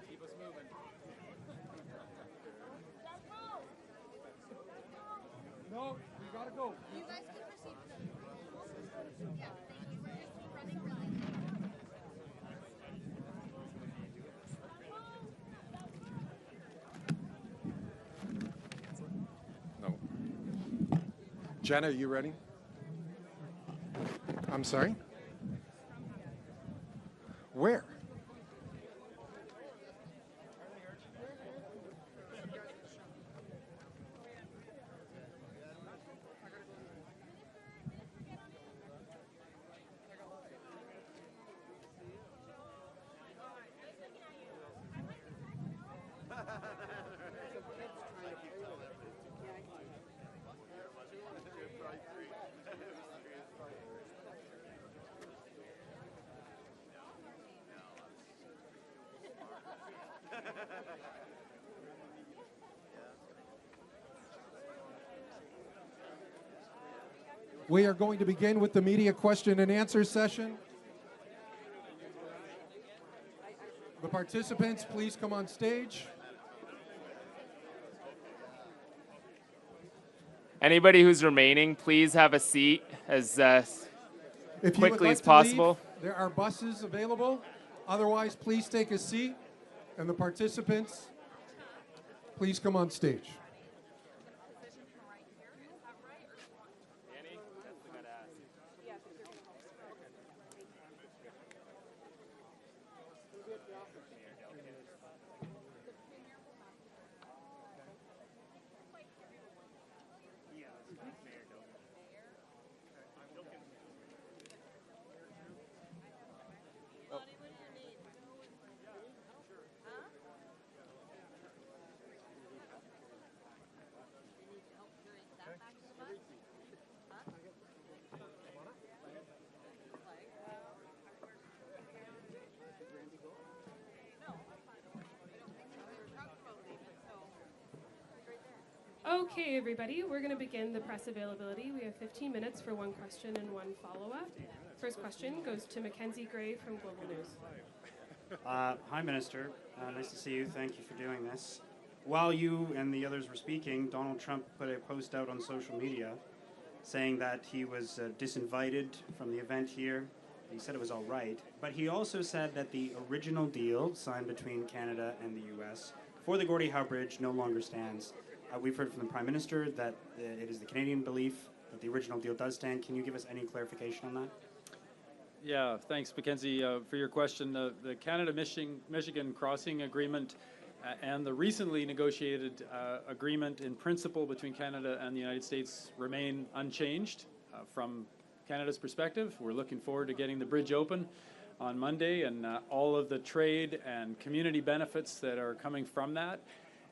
Speaker 8: Keep us moving.
Speaker 9: No, we gotta go.
Speaker 10: You guys can proceed. Yeah, thank you for just running done.
Speaker 9: No. Jenna, are you ready? I'm sorry? Where? We are going to begin with the media question and answer session. The participants, please come on stage.
Speaker 2: Anybody who's remaining, please have a seat as
Speaker 9: If you would
Speaker 2: quickly
Speaker 9: like
Speaker 2: as
Speaker 9: to
Speaker 2: possible.
Speaker 9: leave, there are buses available. Otherwise, please take a seat. And the participants, please come on stage.
Speaker 11: Okay, everybody, we're going to begin the press availability. We have 15 minutes for one question and one follow-up. First question goes to Mackenzie Gray from Global News.
Speaker 12: Hi, Minister. Nice to see you. Thank you for doing this. While you and the others were speaking, Donald Trump put a post out on social media saying that he was disinvited from the event here. He said it was all right. But he also said that the original deal signed between Canada and the U.S. for the Gordie Howe Bridge no longer stands. We've heard from the Prime Minister that it is the Canadian belief that the original deal does stand. Can you give us any clarification on that?
Speaker 1: Yeah, thanks, Mackenzie, for your question. The Canada-Michigan crossing agreement and the recently negotiated agreement in principle between Canada and the United States remain unchanged from Canada's perspective. We're looking forward to getting the bridge open on Monday and all of the trade and community benefits that are coming from that.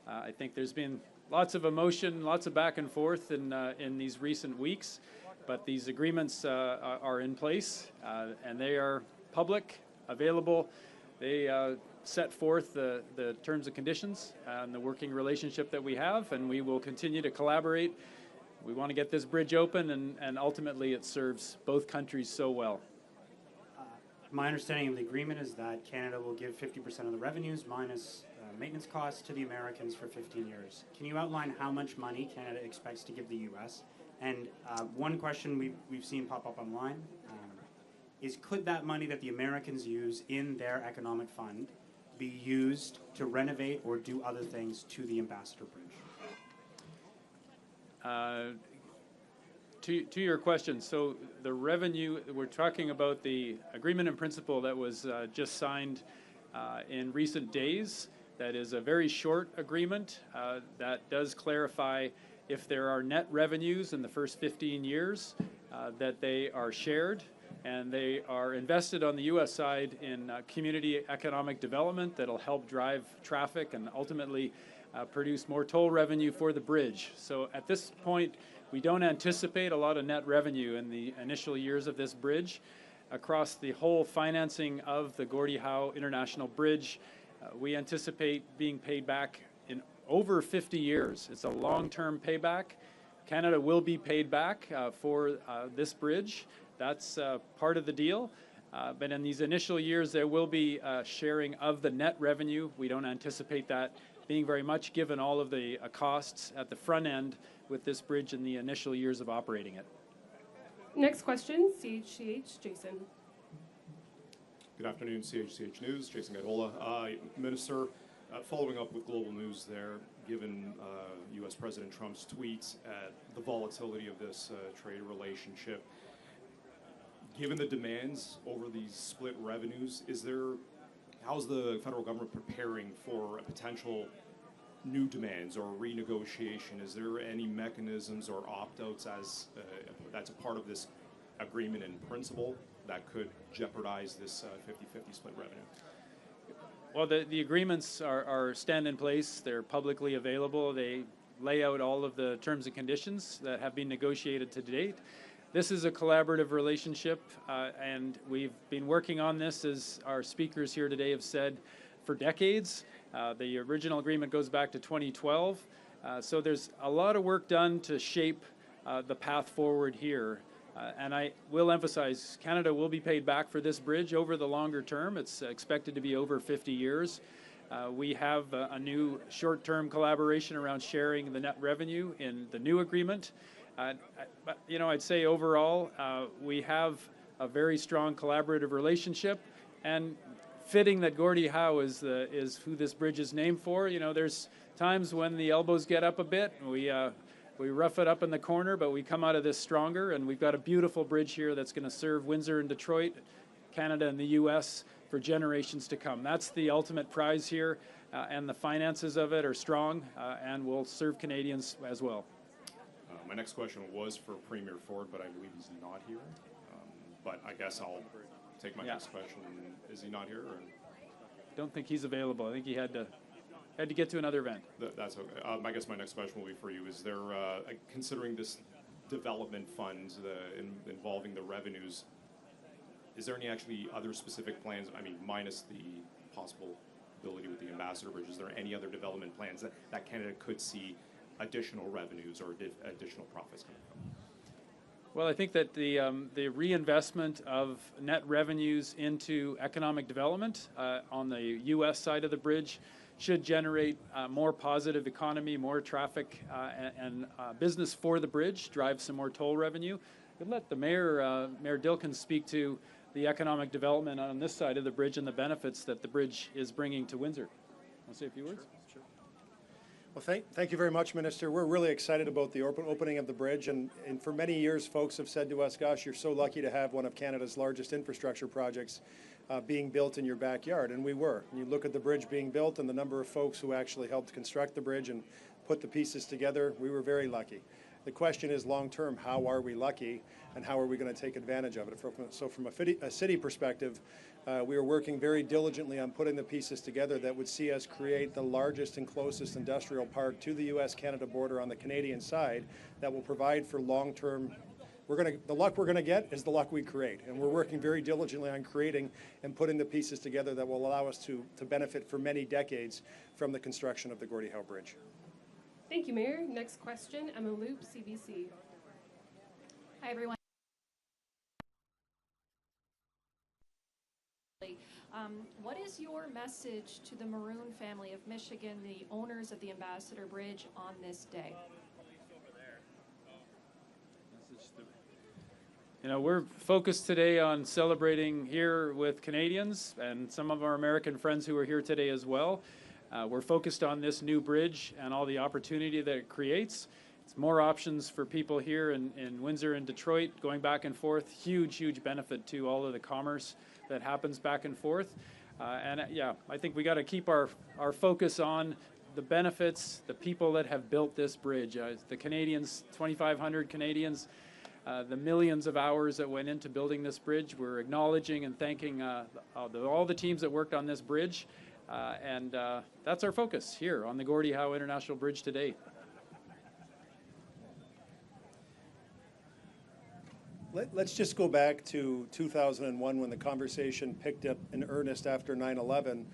Speaker 1: I think there's been lots of emotion, lots of back and forth in these recent weeks, but these agreements are in place and they are public, available. They set forth the terms and conditions and the working relationship that we have, and we will continue to collaborate. We want to get this bridge open, and ultimately it serves both countries so well.
Speaker 12: My understanding of the agreement is that Canada will give 50% of the revenues minus maintenance costs to the Americans for 15 years. Can you outline how much money Canada expects to give the U.S.? And one question we've seen pop up online is, could that money that the Americans use in their economic fund be used to renovate or do other things to the Ambassador Bridge?
Speaker 1: To your question, so the revenue, we're talking about the agreement in principle that was just signed in recent days. That is a very short agreement that does clarify if there are net revenues in the first 15 years that they are shared, and they are invested on the U.S. side in community economic development that'll help drive traffic and ultimately produce more toll revenue for the bridge. So at this point, we don't anticipate a lot of net revenue in the initial years of this bridge. Across the whole financing of the Gordie Howe International Bridge, we anticipate being paid back in over 50 years. It's a long-term payback. Canada will be paid back for this bridge. That's part of the deal. But in these initial years, there will be sharing of the net revenue. We don't anticipate that being very much, given all of the costs at the front end with this bridge in the initial years of operating it.
Speaker 11: Next question, CHCH, Jason.
Speaker 13: Good afternoon, CHCH News. Jason Gadola. Minister, following up with Global News there, given U.S. President Trump's tweets at the volatility of this trade relationship, given the demands over these split revenues, how's the federal government preparing for a potential new demands or renegotiation? Is there any mechanisms or opt-outs as that's a part of this agreement in principle that could jeopardize this 50-50 split revenue?
Speaker 1: Well, the agreements stand in place. They're publicly available. They lay out all of the terms and conditions that have been negotiated to date. This is a collaborative relationship, and we've been working on this, as our speakers here today have said, for decades. The original agreement goes back to 2012. So there's a lot of work done to shape the path forward here. And I will emphasize, Canada will be paid back for this bridge over the longer term. It's expected to be over 50 years. We have a new short-term collaboration around sharing the net revenue in the new agreement. But, you know, I'd say overall, we have a very strong collaborative relationship, and fitting that Gordie Howe is who this bridge is named for. You know, there's times when the elbows get up a bit. We rough it up in the corner, but we come out of this stronger, and we've got a beautiful bridge here that's going to serve Windsor and Detroit, Canada and the U.S. for generations to come. That's the ultimate prize here, and the finances of it are strong and will serve Canadians as well.
Speaker 13: My next question was for Premier Ford, but I believe he's not here. But I guess I'll take my next question. Is he not here? Or?
Speaker 1: Don't think he's available. I think he had to get to another event.
Speaker 13: That's okay. I guess my next question will be for you. Is there, considering this development fund involving the revenues, is there any actually other specific plans, I mean, minus the possibility with the Ambassador Bridge, is there any other development plans that Canada could see additional revenues or additional profits coming from?
Speaker 1: Well, I think that the reinvestment of net revenues into economic development on the U.S. side of the bridge should generate more positive economy, more traffic and business for the bridge, drive some more toll revenue. I'd let the Mayor, Mayor Dilkin, speak to the economic development on this side of the bridge and the benefits that the bridge is bringing to Windsor. Want to say a few words?
Speaker 4: Sure. Well, thank you very much, Minister. We're really excited about the opening of the bridge, and for many years, folks have said to us, gosh, you're so lucky to have one of Canada's largest infrastructure projects being built in your backyard, and we were. And you look at the bridge being built and the number of folks who actually helped construct the bridge and put the pieces together, we were very lucky. The question is, long-term, how are we lucky, and how are we going to take advantage of it? So from a city perspective, we are working very diligently on putting the pieces together that would see us create the largest and closest industrial park to the U.S.-Canada border on the Canadian side that will provide for long-term. The luck we're going to get is the luck we create, and we're working very diligently on creating and putting the pieces together that will allow us to benefit for many decades from the construction of the Gordie Howe Bridge.
Speaker 11: Thank you, Mayor. Next question, Emma Loop, CBC.
Speaker 10: Hi, everyone. What is your message to the Maroon family of Michigan, the owners of the Ambassador Bridge, on this day?
Speaker 1: You know, we're focused today on celebrating here with Canadians and some of our American friends who are here today as well. We're focused on this new bridge and all the opportunity that it creates. It's more options for people here in Windsor and Detroit going back and forth. Huge, huge benefit to all of the commerce that happens back and forth. Yeah, I think we got to keep our focus on the benefits, the people that have built this bridge. The Canadians, 2,500 Canadians, the millions of hours that went into building this bridge. We're acknowledging and thanking all the teams that worked on this bridge. That's our focus here on the Gordie Howe International Bridge today.
Speaker 4: Let's just go back to 2001 when the conversation picked up in earnest after 9/11.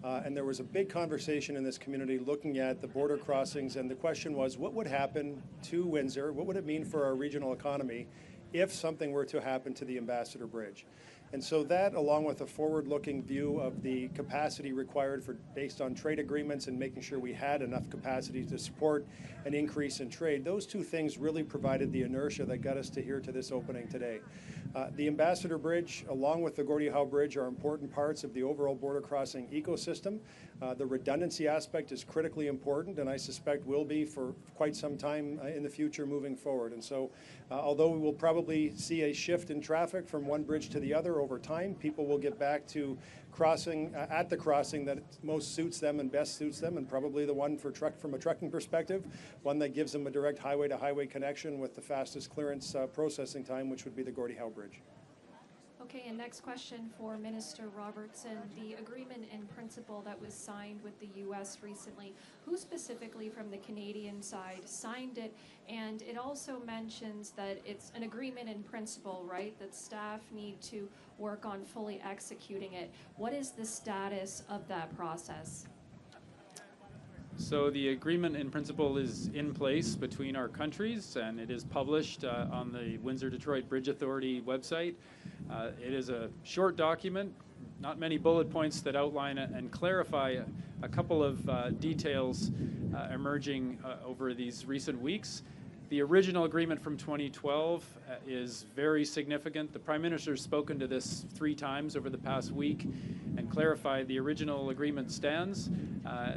Speaker 4: And there was a big conversation in this community looking at the border crossings, and the question was, what would happen to Windsor? What would it mean for our regional economy if something were to happen to the Ambassador Bridge? And so that, along with a forward-looking view of the capacity required based on trade agreements and making sure we had enough capacity to support an increase in trade, those two things really provided the inertia that got us to this opening today. The Ambassador Bridge, along with the Gordie Howe Bridge, are important parts of the overall border crossing ecosystem. The redundancy aspect is critically important, and I suspect will be for quite some time in the future moving forward. And so, although we will probably see a shift in traffic from one bridge to the other over time, people will get back to crossing at the crossing that most suits them and best suits them, and probably the one from a trucking perspective, one that gives them a direct highway-to-highway connection with the fastest clearance processing time, which would be the Gordie Howe Bridge.
Speaker 10: Okay, and next question for Minister Robertson. The agreement in principle that was signed with the U.S. recently, who specifically from the Canadian side signed it? And it also mentions that it's an agreement in principle, right? That staff need to work on fully executing it. What is the status of that process?
Speaker 1: So the agreement in principle is in place between our countries, and it is published on the Windsor-Detroit Bridge Authority website. It is a short document, not many bullet points that outline and clarify a couple of details emerging over these recent weeks. The original agreement from 2012 is very significant. The Prime Minister has spoken to this 3 times over the past week and clarified the original agreement stands.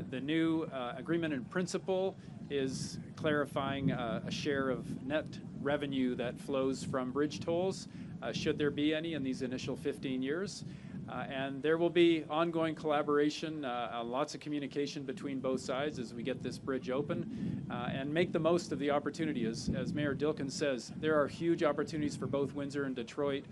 Speaker 1: The new agreement in principle is clarifying a share of net revenue that flows from bridge tolls, should there be any in these initial 15 years. And there will be ongoing collaboration, lots of communication between both sides as we get this bridge open and make the most of the opportunity. As Mayor Dilkens says, there are huge opportunities for both Windsor and Detroit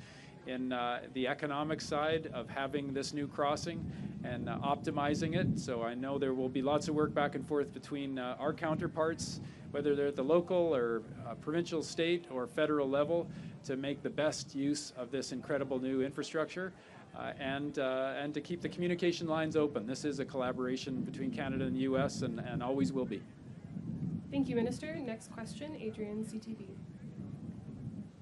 Speaker 1: in the economic side of having this new crossing and optimizing it. So I know there will be lots of work back and forth between our counterparts, whether they're at the local or provincial, state, or federal level, to make the best use of this incredible new infrastructure. And to keep the communication lines open. This is a collaboration between Canada and the U.S. and always will be.
Speaker 11: Thank you, Minister. Next question, Adrian, CTV.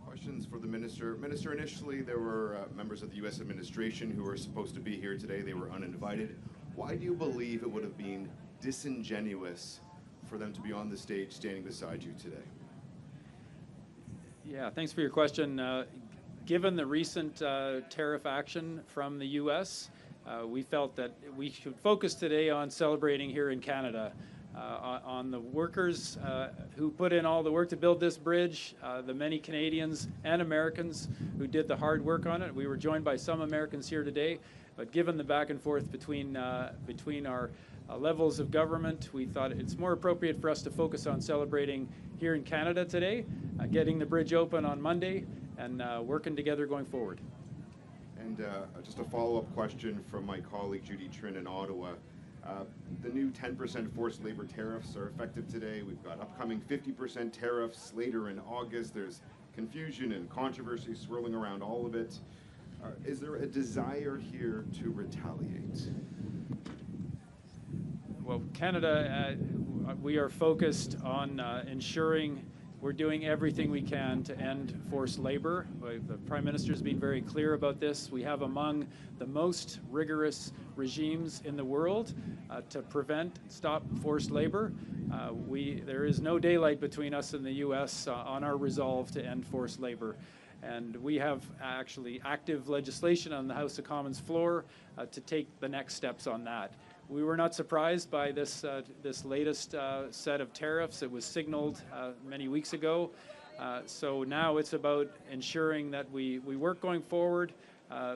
Speaker 14: Questions for the Minister. Minister, initially there were members of the U.S. administration who were supposed to be here today. They were uninvited. Why do you believe it would have been disingenuous for them to be on the stage standing beside you today?
Speaker 1: Yeah, thanks for your question. Given the recent tariff action from the U.S., we felt that we should focus today on celebrating here in Canada, on the workers who put in all the work to build this bridge, the many Canadians and Americans who did the hard work on it. We were joined by some Americans here today, but given the back and forth between our levels of government, we thought it's more appropriate for us to focus on celebrating here in Canada today, getting the bridge open on Monday, and working together going forward.
Speaker 14: And just a follow-up question from my colleague Judy Trin in Ottawa. The new 10% forced labor tariffs are effective today. We've got upcoming 50% tariffs later in August. There's confusion and controversy swirling around all of it. Is there a desire here to retaliate?
Speaker 1: Well, Canada, we are focused on ensuring we're doing everything we can to end forced labor. The Prime Minister has been very clear about this. We have among the most rigorous regimes in the world to prevent, stop forced labor. There is no daylight between us and the U.S. On our resolve to end forced labor. And we have actually active legislation on the House of Commons floor to take the next steps on that. We were not surprised by this latest set of tariffs. It was signaled many weeks ago. So now it's about ensuring that we work going forward,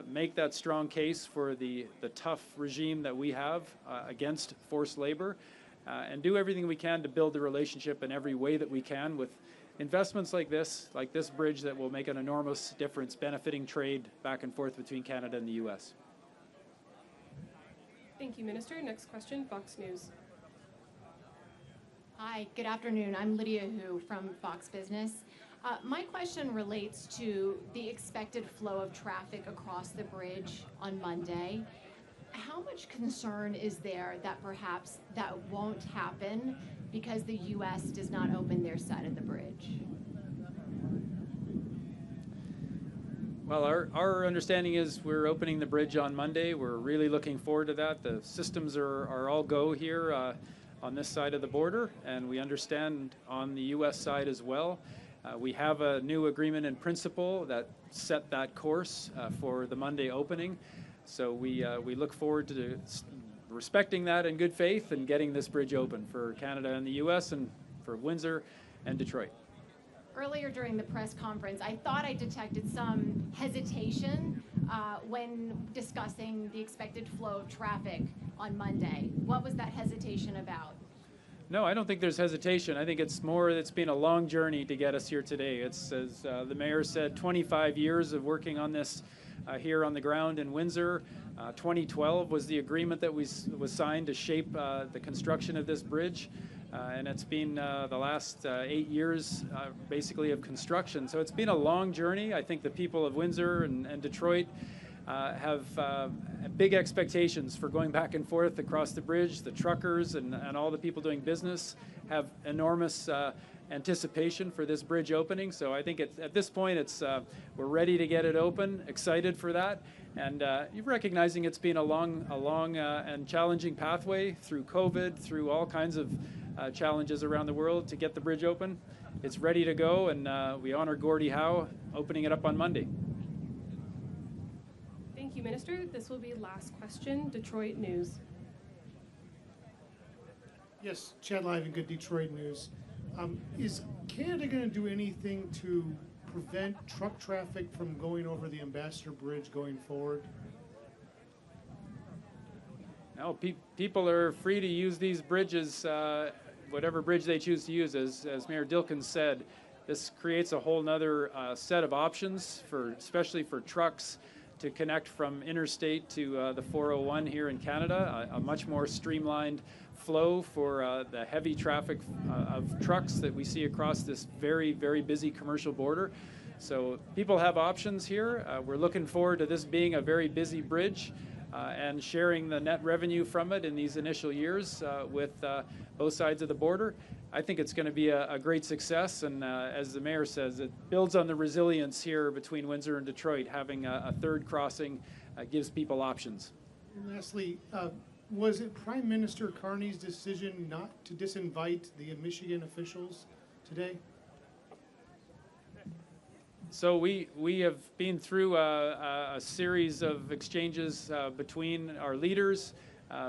Speaker 1: make that strong case for the tough regime that we have against forced labor, and do everything we can to build the relationship in every way that we can with investments like this bridge that will make an enormous difference benefiting trade back and forth between Canada and the U.S.
Speaker 11: Thank you, Minister. Next question, Fox News.
Speaker 15: Hi, good afternoon. I'm Lydia Hu from Fox Business. My question relates to the expected flow of traffic across the bridge on Monday. How much concern is there that perhaps that won't happen because the U.S. does not open their side of the bridge?
Speaker 1: Well, our understanding is we're opening the bridge on Monday. We're really looking forward to that. The systems are all go here on this side of the border, and we understand on the U.S. side as well. We have a new agreement in principle that set that course for the Monday opening. So we look forward to respecting that in good faith and getting this bridge open for Canada and the U.S. and for Windsor and Detroit.
Speaker 15: Earlier during the press conference, I thought I detected some hesitation when discussing the expected flow of traffic on Monday. What was that hesitation about?
Speaker 1: No, I don't think there's hesitation. I think it's been a long journey to get us here today. It's, as the mayor said, 25 years of working on this here on the ground in Windsor. 2012 was the agreement that was signed to shape the construction of this bridge. And it's been the last 8 years basically of construction. So it's been a long journey. I think the people of Windsor and Detroit have big expectations for going back and forth across the bridge. The truckers and all the people doing business have enormous anticipation for this bridge opening. So I think at this point we're ready to get it open, excited for that, and you're recognizing it's been a long and challenging pathway through COVID, through all kinds of challenges around the world to get the bridge open. It's ready to go, and we honor Gordie Howe opening it up on Monday.
Speaker 11: Thank you, Minister. This will be last question. Detroit News.
Speaker 16: Yes, Chad Live and Good Detroit News. Is Canada going to do anything to prevent truck traffic from going over the Ambassador Bridge going forward?
Speaker 1: No, people are free to use these bridges, whatever bridge they choose to use. As Mayor Dilkens said, this creates a whole nother set of options, especially for trucks, to connect from interstate to the 401 here in Canada, a much more streamlined flow for the heavy traffic of trucks that we see across this very, very busy commercial border. So people have options here. We're looking forward to this being a very busy bridge and sharing the net revenue from it in these initial years with both sides of the border. I think it's going to be a great success, and as the mayor says, it builds on the resilience here between Windsor and Detroit. Having a third crossing gives people options.
Speaker 16: And lastly, was it Prime Minister Carney's decision not to disinvite the Michigan officials today?
Speaker 1: So we have been through a series of exchanges between our leaders,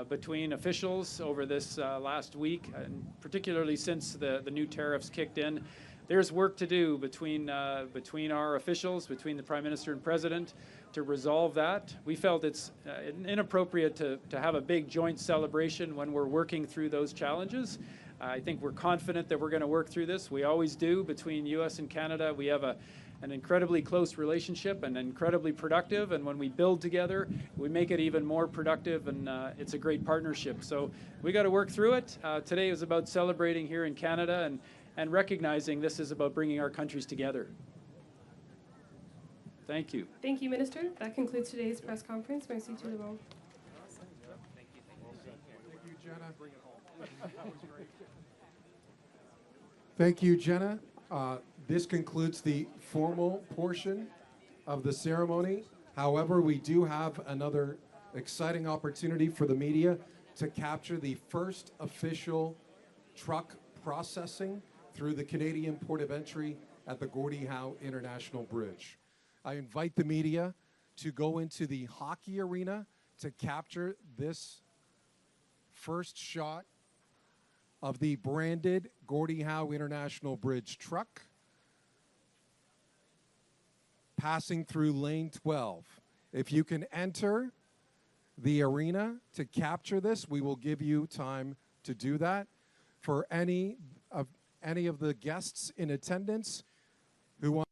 Speaker 1: between officials over this last week, and particularly since the new tariffs kicked in. There's work to do between our officials, between the Prime Minister and President, to resolve that. We felt it's inappropriate to have a big joint celebration when we're working through those challenges. I think we're confident that we're going to work through this. We always do between U.S. and Canada. We have an incredibly close relationship and incredibly productive, and when we build together, we make it even more productive, and it's a great partnership. So we got to work through it. Today is about celebrating here in Canada and recognizing this is about bringing our countries together. Thank you.
Speaker 11: Thank you, Minister. That concludes today's press conference. Merci tout le monde.
Speaker 9: Thank you, Jenna. Thank you, Jenna. This concludes the formal portion of the ceremony. However, we do have another exciting opportunity for the media to capture the first official truck processing through the Canadian Port of Entry at the Gordie Howe International Bridge. I invite the media to go into the hockey arena to capture this first shot of the branded Gordie Howe International Bridge truck passing through lane 12. If you can enter the arena to capture this, we will give you time to do that. For any of the guests in attendance who want